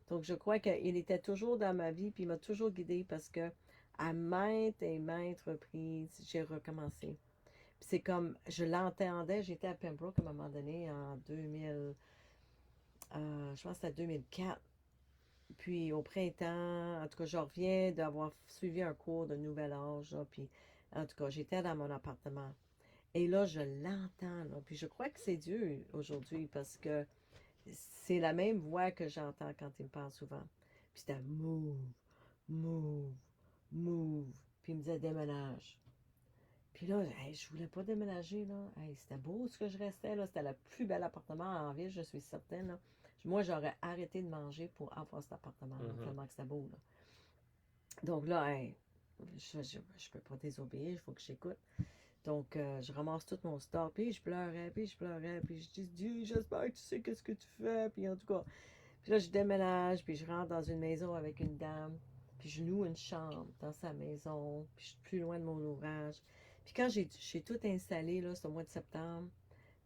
Donc, je crois qu'il était toujours dans ma vie, puis il m'a toujours guidée parce que, à maintes et maintes reprises, j'ai recommencé. Puis c'est comme, je l'entendais, j'étais à Pembroke à un moment donné en 2000, je pense que c'était 2004. Puis au printemps, en tout cas, je reviens d'avoir suivi un cours de nouvel âge, là, puis en tout cas, j'étais dans mon appartement. Et là, je l'entends, là. Puis je crois que c'est Dieu aujourd'hui parce que c'est la même voix que j'entends quand il me parle souvent. Puis c'était move, move, move. Puis il me disait déménage. Puis là, hey, je voulais pas déménager, là. Hey, c'était beau ce que je restais, là. C'était le plus bel appartement en ville, je suis certaine, là. Moi, j'aurais arrêté de manger pour avoir cet appartement, Mhm. tellement que c'était beau, là. Donc là, hey, je peux pas désobéir, il faut que j'écoute. Donc, je ramasse tout mon stock, puis je pleurais, puis je dis, Dieu, j'espère que tu sais qu'est-ce que tu fais, puis en tout cas. Puis là, je déménage, puis je rentre dans une maison avec une dame, puis je loue une chambre dans sa maison, puis je suis plus loin de mon ouvrage. Puis quand j'ai tout installé, là, c'est au mois de septembre,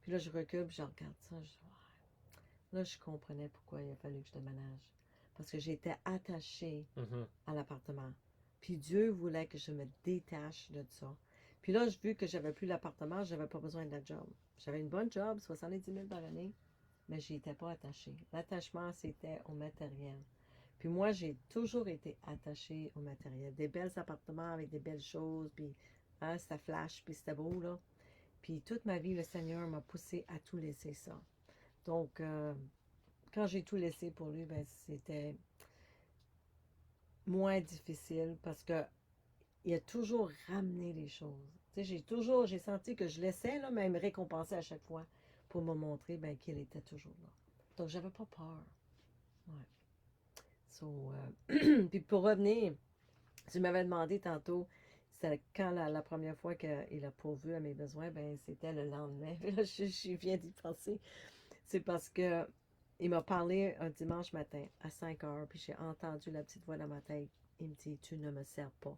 puis là, je recule, puis je regarde ça, je dis, ouais. Là, je comprenais pourquoi il a fallu que je déménage. Parce que j'étais attachée Mhm. à l'appartement. Puis Dieu voulait que je me détache de ça. Puis là, vu que j'avais plus l'appartement, j'avais pas besoin de la job. J'avais une bonne job, 70 000 par année, mais j'y étais pas attachée. L'attachement, c'était au matériel. Puis moi, j'ai toujours été attachée au matériel. Des belles appartements avec des belles choses, puis hein, c'était flash, puis c'était beau, là. Puis toute ma vie, le Seigneur m'a poussé à tout laisser ça. Donc, quand j'ai tout laissé pour lui, ben, c'était moins difficile parce que il a toujours ramené les choses. Tu sais, j'ai senti que je laissais, là, mais il me récompensait à chaque fois pour me montrer ben, qu'il était toujours là. Donc, j'avais pas peur. Ouais. So, puis pour revenir, tu m'avais demandé tantôt, c'était quand la première fois qu'il a pourvu à mes besoins, ben c'était le lendemain. Là, je viens d'y penser. C'est parce que il m'a parlé un dimanche matin à 5 heures, puis j'ai entendu la petite voix dans ma tête. Il me dit, tu ne me sers pas.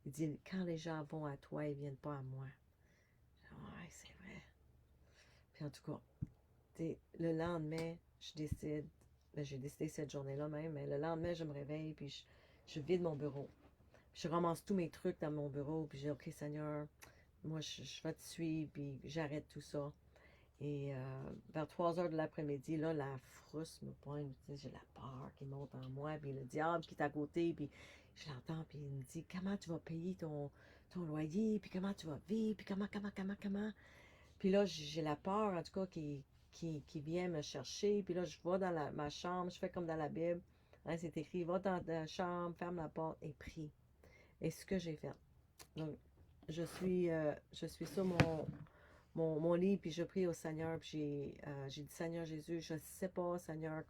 Il dit, quand les gens vont à toi, ils viennent pas à moi. Ouais, c'est vrai. Puis en tout cas, le lendemain, je décide, ben, j'ai décidé cette journée-là même, mais le lendemain, je me réveille, puis je vide mon bureau. Puis je ramasse tous mes trucs dans mon bureau, puis je dis, OK, Seigneur, moi, je vais te suivre, puis j'arrête tout ça. Et vers 3 heures de l'après-midi, là, la frousse me pointe, j'ai la peur qui monte en moi, puis le diable qui est à côté, puis je l'entends, puis il me dit, comment tu vas payer ton loyer, puis comment tu vas vivre, puis comment. Puis là, j'ai la peur, en tout cas, qui vient me chercher, puis là, je vais dans ma chambre, je fais comme dans la Bible, hein, c'est écrit, va dans ta chambre, ferme la porte et prie. Et ce que j'ai fait. Donc, je suis sur mon lit, puis je prie au Seigneur, puis j'ai dit, Seigneur Jésus, je ne sais pas, Seigneur,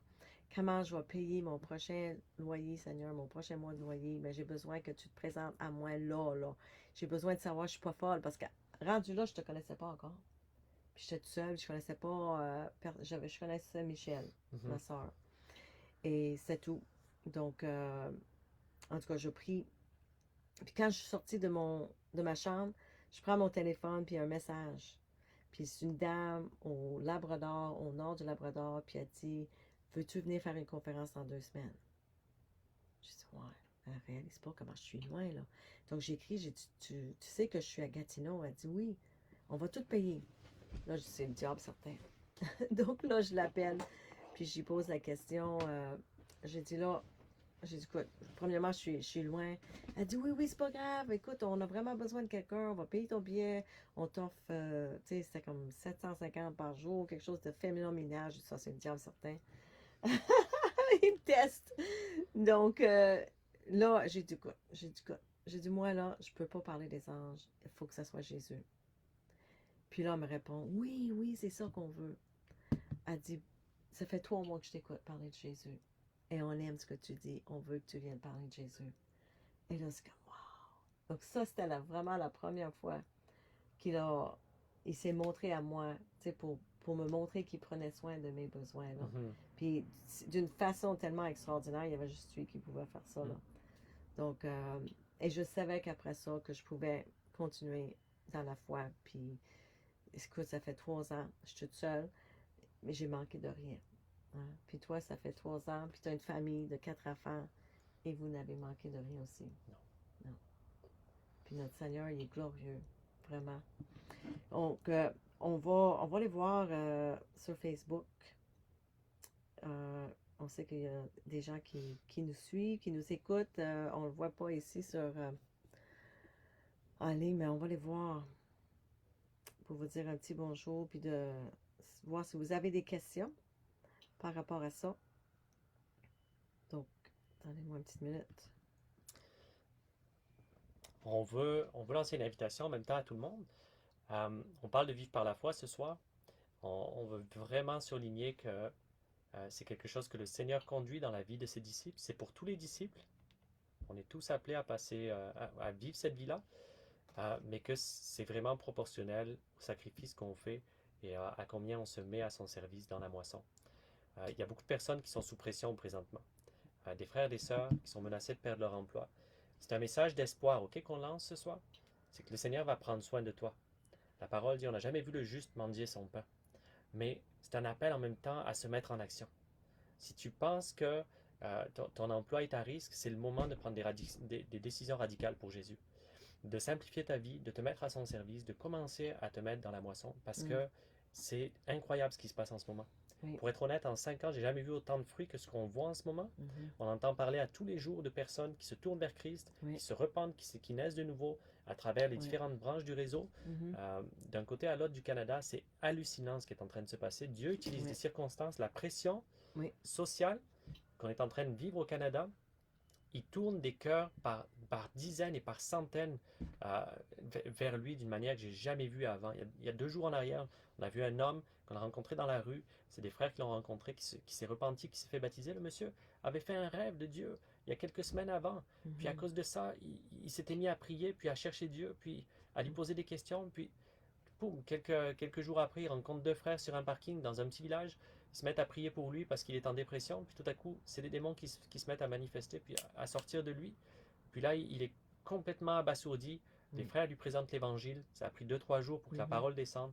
comment je vais payer mon prochain loyer, Seigneur, mon prochain mois de loyer, mais j'ai besoin que tu te présentes à moi là, là. J'ai besoin de savoir, je suis pas folle, parce que rendu là, je te connaissais pas encore. Puis j'étais toute seule, je connaissais pas, je connaissais Michel, Mhm. ma soeur, et c'est tout. Donc, en tout cas, je prie. Puis quand je suis sortie de ma chambre, je prends mon téléphone, puis un message. Puis c'est une dame au Labrador, au nord du Labrador, puis elle dit, veux-tu venir faire une conférence dans 2 semaines? J'ai dit, ouais, elle réalise pas comment je suis loin, là. Donc j'ai dit, tu sais que je suis à Gatineau? Elle dit, oui, on va tout payer. Là, je dis, c'est le diable certain. Donc là, je l'appelle, puis j'y pose la question. J'ai dit, là, j'ai dit, écoute, premièrement, je suis loin. Elle dit, oui, oui, c'est pas grave. Écoute, on a vraiment besoin de quelqu'un. On va payer ton billet. On t'offre, tu sais, c'était comme 750 par jour, quelque chose de phénoménal. J'ai dit, ça, c'est le diable certain. Il me teste. Donc, là, j'ai dit, écoute, j'ai dit, moi, là, je peux pas parler des anges. Il faut que ça soit Jésus. Puis là, elle me répond, oui, oui, c'est ça qu'on veut. Elle dit, ça fait 3 mois que je t'écoute parler de Jésus. Et on aime ce que tu dis. On veut que tu viennes parler de Jésus. Et là, c'est comme, wow. Donc ça, c'était vraiment la première fois il s'est montré à moi, tu sais, pour me montrer qu'il prenait soin de mes besoins, là. Mhm. Puis d'une façon tellement extraordinaire, il y avait juste lui qui pouvait faire ça, là. Mhm. Donc, et je savais qu'après ça, que je pouvais continuer dans la foi. Puis, écoute, ça fait 3 ans, je suis toute seule, mais j'ai manqué de rien. Hein. Puis toi, ça fait 3 ans, puis tu as une famille de 4 enfants, et vous n'avez manqué de rien aussi. Non. Non. Puis notre Seigneur, il est glorieux, vraiment. Donc, on va les voir sur Facebook. On sait qu'il y a des gens qui nous suivent, qui nous écoutent. On ne le voit pas ici en ligne, mais on va les voir pour vous dire un petit bonjour, puis de voir si vous avez des questions par rapport à ça. Donc, attendez-moi une petite minute. On veut lancer une invitation en même temps à tout le monde. On parle de vivre par la foi ce soir. On veut vraiment souligner que C'est quelque chose que le Seigneur conduit dans la vie de ses disciples. C'est pour tous les disciples. On est tous appelés à passer, à vivre cette vie-là, mais que c'est vraiment proportionnel au sacrifice qu'on fait et à combien on se met à son service dans la moisson. Il y a beaucoup de personnes qui sont sous pression présentement. Des frères et des sœurs qui sont menacés de perdre leur emploi. C'est un message d'espoir, ok, qu'on lance ce soir. C'est que le Seigneur va prendre soin de toi. La parole dit, on n'a jamais vu le juste mendier son pain. Mais c'est un appel en même temps à se mettre en action. Si tu penses que ton emploi est à risque, c'est le moment de prendre des décisions radicales pour Jésus. De simplifier ta vie, de te mettre à son service, de commencer à te mettre dans la moisson, parce que c'est incroyable ce qui se passe en ce moment. Oui. Pour être honnête, en 5 ans, j'ai jamais vu autant de fruits que ce qu'on voit en ce moment. On entend parler à tous les jours de personnes qui se tournent vers Christ, qui se repentent, qui naissent de nouveau à travers les différentes branches du réseau. D'un côté à l'autre du Canada, c'est hallucinant ce qui est en train de se passer. Dieu utilise des circonstances, la pression sociale qu'on est en train de vivre au Canada. Il tourne des cœurs par dizaines et par centaines vers lui d'une manière que j'ai jamais vue avant. Il y a 2 jours en arrière, on a vu un homme qu'on a rencontré dans la rue. C'est des frères qui l'ont rencontré, qui s'est repenti, qui s'est fait baptiser. Le monsieur avait fait un rêve de Dieu il y a quelques semaines avant. Puis à cause de ça, il s'était mis à prier, puis à chercher Dieu, puis à lui poser des questions. Puis, poum, quelques jours après, il rencontre 2 frères sur un parking dans un petit village. Ils se mettent à prier pour lui parce qu'il est en dépression. Puis tout à coup, c'est des démons qui se mettent à manifester, puis à sortir de lui. Puis là, il est complètement abasourdi. Les frères lui présentent l'évangile. Ça a pris 2-3 jours pour que la parole descende.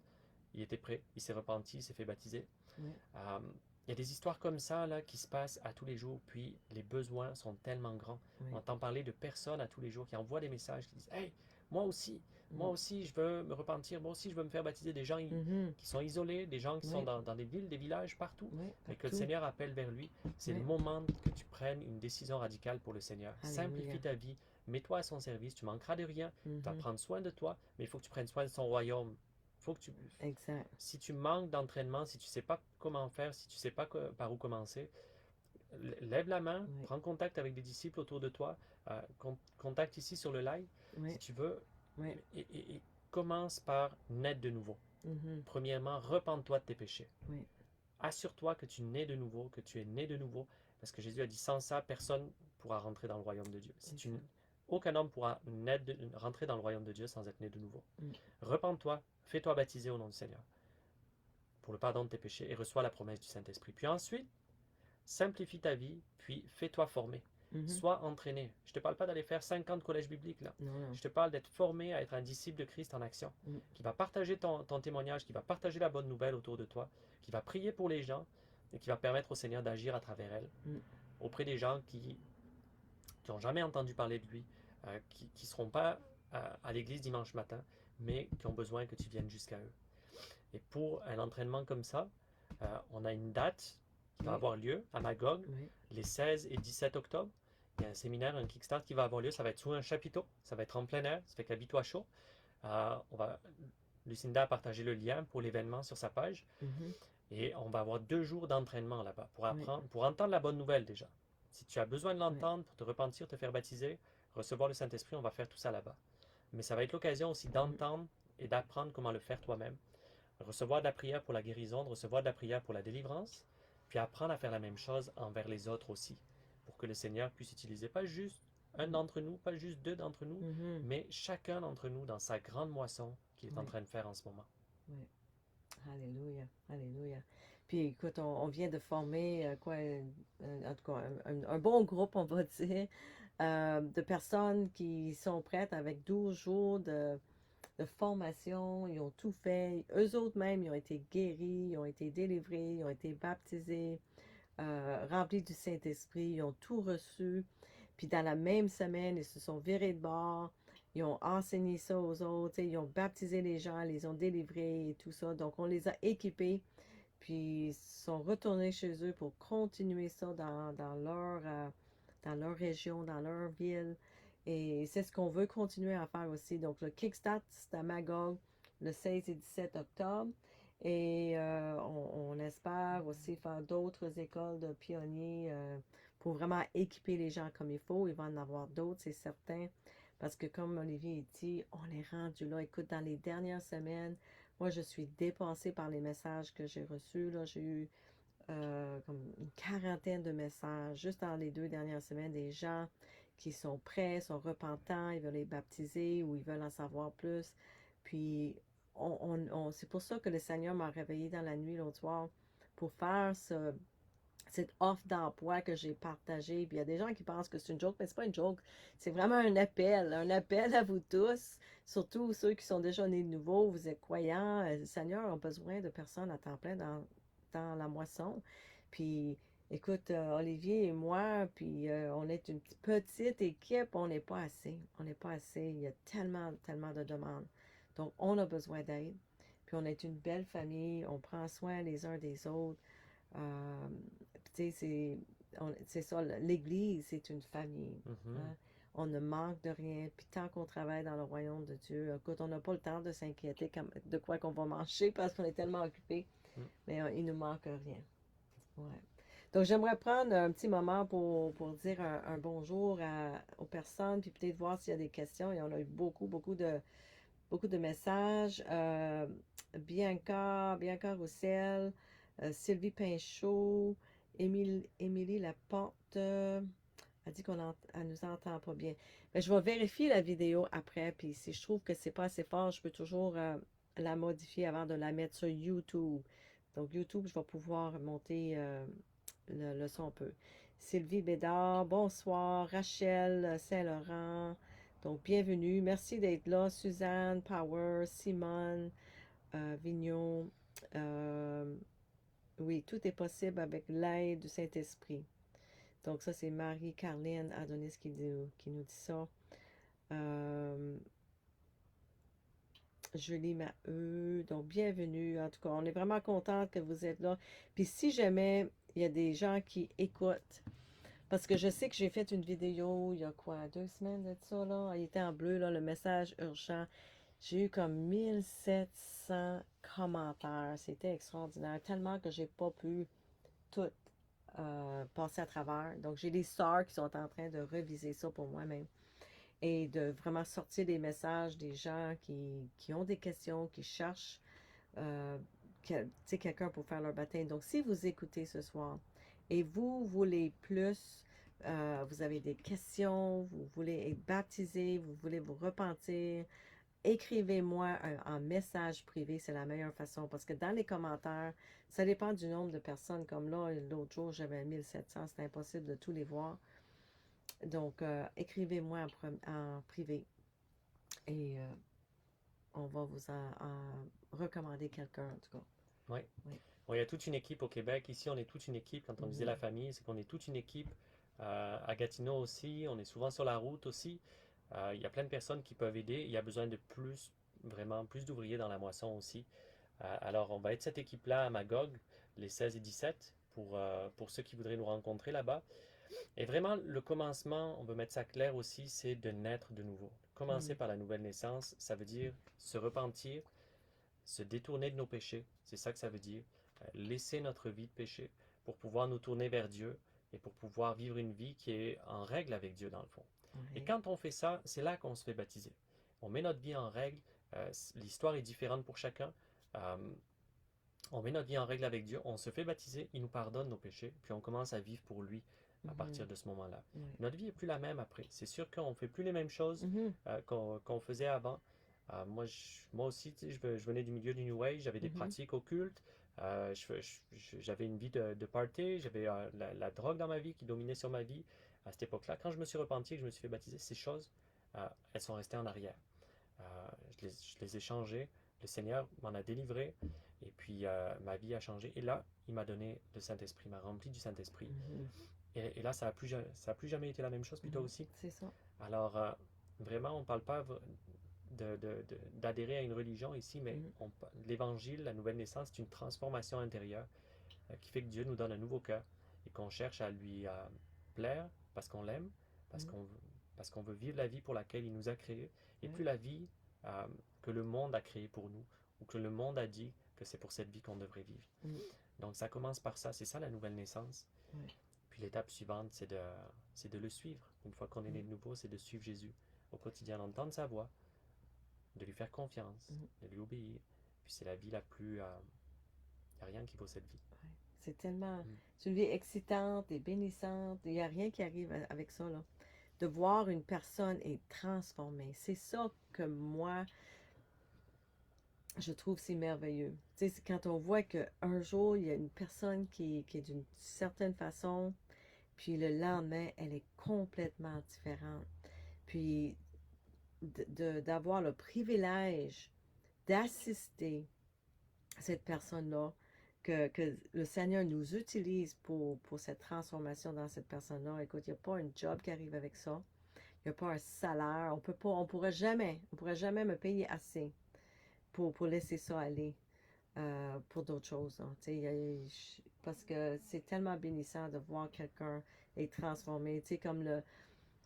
Il était prêt, il s'est repenti, il s'est fait baptiser. Il y a des histoires comme ça là, qui se passent à tous les jours, puis les besoins sont tellement grands. On entend parler de personnes à tous les jours qui envoient des messages, qui disent « Hey, moi aussi, je veux me repentir, moi aussi je veux me faire baptiser. » Des gens qui sont isolés, des gens qui sont dans des villes, des villages, partout, et que le Seigneur appelle vers lui. C'est le moment que tu prennes une décision radicale pour le Seigneur. Alléluia. Simplifie ta vie, mets-toi à son service, tu manqueras de rien, tu vas prendre soin de toi, mais il faut que tu prennes soin de son royaume. Faut que tu... Exact. Si tu manques d'entraînement, si tu ne sais pas comment faire, si tu ne sais pas par où commencer, lève la main, prends contact avec des disciples autour de toi, contacte ici sur le live, si tu veux, et commence par naître de nouveau. Premièrement, repens-toi de tes péchés. Assure-toi que tu nais de nouveau, que tu es né de nouveau, parce que Jésus a dit, sans ça, personne ne pourra rentrer dans le royaume de Dieu. Aucun homme pourra rentrer dans le royaume de Dieu sans être né de nouveau. Repens-toi, fais-toi baptiser au nom du Seigneur pour le pardon de tes péchés et reçois la promesse du Saint-Esprit. Puis ensuite, simplifie ta vie, puis fais-toi former. Sois entraîné. Je ne te parle pas d'aller faire 50 collèges bibliques là. Non. Je te parle d'être formé à être un disciple de Christ en action, qui va partager ton témoignage, qui va partager la bonne nouvelle autour de toi, qui va prier pour les gens et qui va permettre au Seigneur d'agir à travers elle, auprès des gens qui n'ont jamais entendu parler de lui, qui ne seront pas à l'église dimanche matin, mais qui ont besoin que tu viennes jusqu'à eux. Et pour un entraînement comme ça, on a une date qui va avoir lieu à Magog, les 16 et 17 octobre. Il y a un séminaire, un kickstart qui va avoir lieu. Ça va être sous un chapiteau, ça va être en plein air, ça fait qu'habille-toi chaud. Lucinda a partagé le lien pour l'événement sur sa page. Et on va avoir 2 jours d'entraînement là-bas pour apprendre, pour entendre la bonne nouvelle déjà. Si tu as besoin de l'entendre pour te repentir, te faire baptiser, recevoir le Saint-Esprit, on va faire tout ça là-bas. Mais ça va être l'occasion aussi d'entendre et d'apprendre comment le faire toi-même. Recevoir de la prière pour la guérison, recevoir de la prière pour la délivrance, puis apprendre à faire la même chose envers les autres aussi, pour que le Seigneur puisse utiliser pas juste un d'entre nous, pas juste 2 d'entre nous, mais chacun d'entre nous dans sa grande moisson qu'il est en train de faire en ce moment. Alléluia, alléluia. Puis écoute, on vient de former en tout cas un bon groupe, on va dire, de personnes qui sont prêtes avec 12 jours de formation. Ils ont tout fait. Eux autres même, ils ont été guéris, ils ont été délivrés, ils ont été baptisés, remplis du Saint-Esprit, ils ont tout reçu. Puis dans la même semaine, ils se sont virés de bord. Ils ont enseigné ça aux autres, ils ont baptisé les gens, les ont délivrés et tout ça. Donc, on les a équipés, puis ils sont retournés chez eux pour continuer ça dans leur région, dans leur ville. Et c'est ce qu'on veut continuer à faire aussi. Donc, le Kickstart, c'est à Magog, le 16 et 17 octobre. Et on espère aussi faire d'autres écoles de pionniers pour vraiment équiper les gens comme il faut. Il va en avoir d'autres, c'est certain. Parce que comme Olivier dit, on est rendu là. Écoute, dans les dernières semaines, moi, je suis dépassée par les messages que j'ai reçus. Là, j'ai eu comme une quarantaine de messages juste dans les 2 dernières semaines, des gens qui sont prêts, sont repentants, ils veulent les baptiser ou ils veulent en savoir plus. Puis, c'est pour ça que le Seigneur m'a réveillé dans la nuit l'autre soir pour faire cette offre d'emploi que j'ai partagée. Puis il y a des gens qui pensent que c'est une joke, mais c'est pas une joke. C'est vraiment un appel à vous tous, surtout ceux qui sont déjà nés de nouveau, vous êtes croyants. Le Seigneur a besoin de personnes à temps plein dans la moisson. Puis, écoute, Olivier et moi, puis on est une petite équipe, on n'est pas assez. On n'est pas assez. Il y a tellement, tellement de demandes. Donc, on a besoin d'aide. Puis, on est une belle famille, on prend soin les uns des autres. Euh, tu sais, c'est ça, l'Église, c'est une famille. Mhm. Hein. On ne manque de rien. Puis tant qu'on travaille dans le royaume de Dieu, écoute, on n'a pas le temps de s'inquiéter de quoi qu'on va manger parce qu'on est tellement occupé, Mm. mais il ne manque rien. Ouais. Donc, j'aimerais prendre un petit moment pour dire un bonjour aux personnes, puis peut-être voir s'il y a des questions. Il y en a eu beaucoup de messages. Bianca Roussel, Sylvie Pinchot, Émilie Laporte a dit elle nous entend pas bien. Mais je vais vérifier la vidéo après, puis si je trouve que c'est pas assez fort, je peux toujours la modifier avant de la mettre sur YouTube. Donc YouTube, je vais pouvoir monter le son un peu. Sylvie Bédard, bonsoir. Rachel Saint-Laurent, donc bienvenue. Merci d'être là. Suzanne Power, Simone Vignon. Euh, oui, tout est possible avec l'aide du Saint-Esprit. Donc ça, c'est Marie-Carline Adonis qui nous dit ça. Julie Maheu, donc bienvenue. En tout cas, on est vraiment contente que vous êtes là. Puis si jamais il y a des gens qui écoutent, parce que je sais que j'ai fait une vidéo il y a quoi, 2 semaines de ça, là. Il était en bleu, là, le message urgent. J'ai eu comme 1700 commentaires. C'était extraordinaire. Tellement que j'ai pas pu tout passer à travers. Donc, j'ai des sœurs qui sont en train de reviser ça pour moi-même et de vraiment sortir des messages des gens qui ont des questions, qui cherchent euh, quelqu'un pour faire leur baptême. Donc, si vous écoutez ce soir et vous voulez plus, vous avez des questions, vous voulez être baptisé, vous voulez vous repentir, écrivez-moi en message privé, c'est la meilleure façon parce que dans les commentaires, ça dépend du nombre de personnes. Comme là, l'autre jour, j'avais 1700, c'était impossible de tous les voir. Donc, écrivez-moi en privé et on va vous en recommander quelqu'un, en tout cas. Oui. Oui. Bon, il y a toute une équipe au Québec. Ici, on est toute une équipe. Quand on disait la famille, c'est qu'on est toute une équipe. À Gatineau aussi, on est souvent sur la route aussi. Il y a plein de personnes qui peuvent aider. Il y a besoin de plus, vraiment, plus d'ouvriers dans la moisson aussi. Alors, on va être cette équipe-là à Magog, les 16 et 17, pour ceux qui voudraient nous rencontrer là-bas. Et vraiment, le commencement, on veut mettre ça clair aussi, c'est de naître de nouveau. Commencer par la nouvelle naissance, ça veut dire se repentir, se détourner de nos péchés, c'est ça que ça veut dire. Laisser notre vie de péché pour pouvoir nous tourner vers Dieu et pour pouvoir vivre une vie qui est en règle avec Dieu dans le fond. Et Oui. quand on fait ça, c'est là qu'on se fait baptiser. On met notre vie en règle, l'histoire est différente pour chacun. Euh, on met notre vie en règle avec Dieu, on se fait baptiser, il nous pardonne nos péchés, puis on commence à vivre pour lui à partir de ce moment-là. Oui. Notre vie n'est plus la même après. C'est sûr qu'on ne fait plus les mêmes choses Mhm. qu'on faisait avant. Moi aussi, je venais du milieu du New Age, j'avais des pratiques occultes, j'avais une vie de party, j'avais la drogue dans ma vie qui dominait sur ma vie à cette époque-là. Quand je me suis repenti et que je me suis fait baptiser, ces choses, elles sont restées en arrière. Je les ai changées, le Seigneur m'en a délivré, et puis ma vie a changé. Et là, il m'a donné le Saint-Esprit, m'a rempli du Saint-Esprit. Et là, ça n'a plus jamais été la même chose, puis toi aussi. C'est ça. Alors, vraiment, on ne parle pas d'adhérer à une religion ici, mais l'évangile, la nouvelle naissance, c'est une transformation intérieure qui fait que Dieu nous donne un nouveau cœur et qu'on cherche à lui plaire parce qu'on l'aime, parce qu'on veut vivre la vie pour laquelle il nous a créés et plus la vie que le monde a créée pour nous ou que le monde a dit que c'est pour cette vie qu'on devrait vivre. Donc ça commence par ça, c'est ça la nouvelle naissance. Puis l'étape suivante, c'est de le suivre. Une fois qu'on est né de nouveau, c'est de suivre Jésus au quotidien, d'entendre sa voix, de lui faire confiance, de lui obéir. Puis c'est la vie la plus... Il n'y a rien qui vaut cette vie. C'est tellement, Mm. c'est une vie excitante et bénissante. Il n'y a rien qui arrive avec ça, là. De voir une personne être transformée. C'est ça que moi, je trouve si merveilleux. Tu sais, c'est quand on voit qu'un jour, il y a une personne qui est d'une certaine façon, puis le lendemain, elle est complètement différente. Puis d'avoir le privilège d'assister cette personne-là, que le Seigneur nous utilise pour cette transformation dans cette personne-là. Écoute, il n'y a pas un job qui arrive avec ça. Il n'y a pas un salaire. On peut pas, on pourrait jamais me payer assez pour laisser ça aller pour d'autres choses, hein. Tu sais, parce que c'est tellement bénissant de voir quelqu'un être transformé. Tu sais,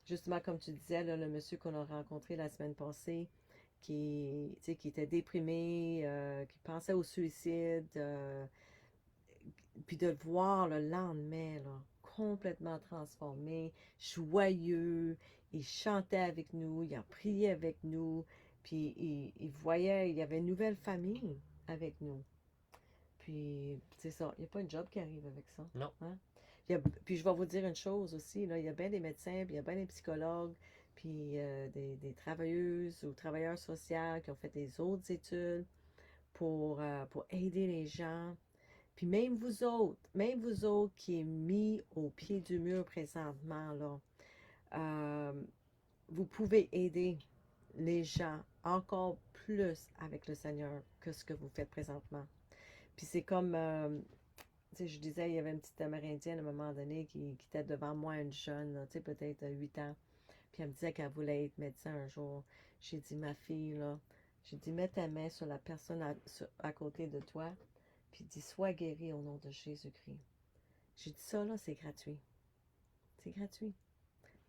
justement, comme tu disais, là, le monsieur qu'on a rencontré la semaine passée, tu sais, qui était déprimé, qui pensait au suicide, puis de le voir le lendemain, là, complètement transformé, joyeux, il chantait avec nous, il a prié avec nous, puis il voyait, il y avait une nouvelle famille avec nous. Puis, c'est ça, il n'y a pas un job qui arrive avec ça. Non. Hein? Puis je vais vous dire une chose aussi, là, il y a bien des médecins, puis il y a bien des psychologues, puis des travailleuses ou travailleurs sociaux qui ont fait des autres études pour aider les gens. Puis même vous autres qui est mis au pied du mur présentement, là, euh, vous pouvez aider les gens encore plus avec le Seigneur que ce que vous faites présentement. Puis c'est comme, tu sais, je disais, il y avait une petite Amérindienne à un moment donné qui était devant moi, une jeune, là, tu sais, peut-être 8 ans. Puis elle me disait qu'elle voulait être médecin un jour. J'ai dit, ma fille, là, j'ai dit, mets ta main sur la personne à côté de toi, puis dis, sois guérie au nom de Jésus-Christ. J'ai dit, ça, là, c'est gratuit. C'est gratuit.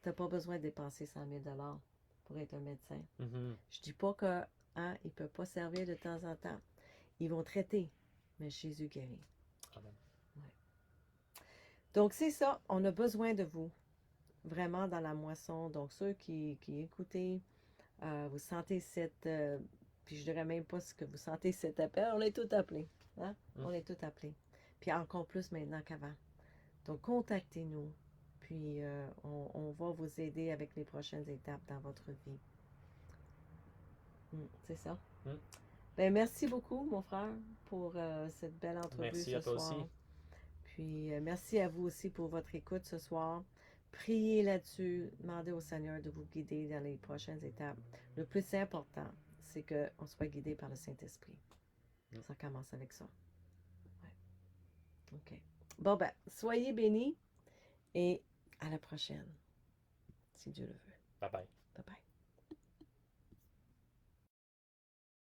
Tu n'as pas besoin de dépenser 100 000 $ pour être un médecin. Mhm. Je dis pas que, hein, ils ne peuvent pas servir de temps en temps. Ils vont traiter, mais Jésus guérit. Amen. Ouais. Donc, c'est ça. On a besoin de vous, vraiment dans la moisson. Donc, ceux qui écoutez, vous sentez puis je dirais même pas ce que vous sentez cet appel. On est tous appelés. Hein? Mm. On est tous appelés. Puis encore plus maintenant qu'avant. Donc, contactez-nous. Puis, on va vous aider avec les prochaines étapes dans votre vie. C'est ça. Mm. Ben, merci beaucoup, mon frère, pour cette belle entrevue Merci ce à toi soir. aussi. Puis, merci à vous aussi pour votre écoute ce soir. Priez là-dessus. Demandez au Seigneur de vous guider dans les prochaines étapes. Le plus important, c'est qu'on soit guidé par le Saint-Esprit. Mm. Ça commence avec ça. Ouais. OK. Bon, ben, soyez bénis et à la prochaine, si Dieu le veut. Bye bye. Bye bye.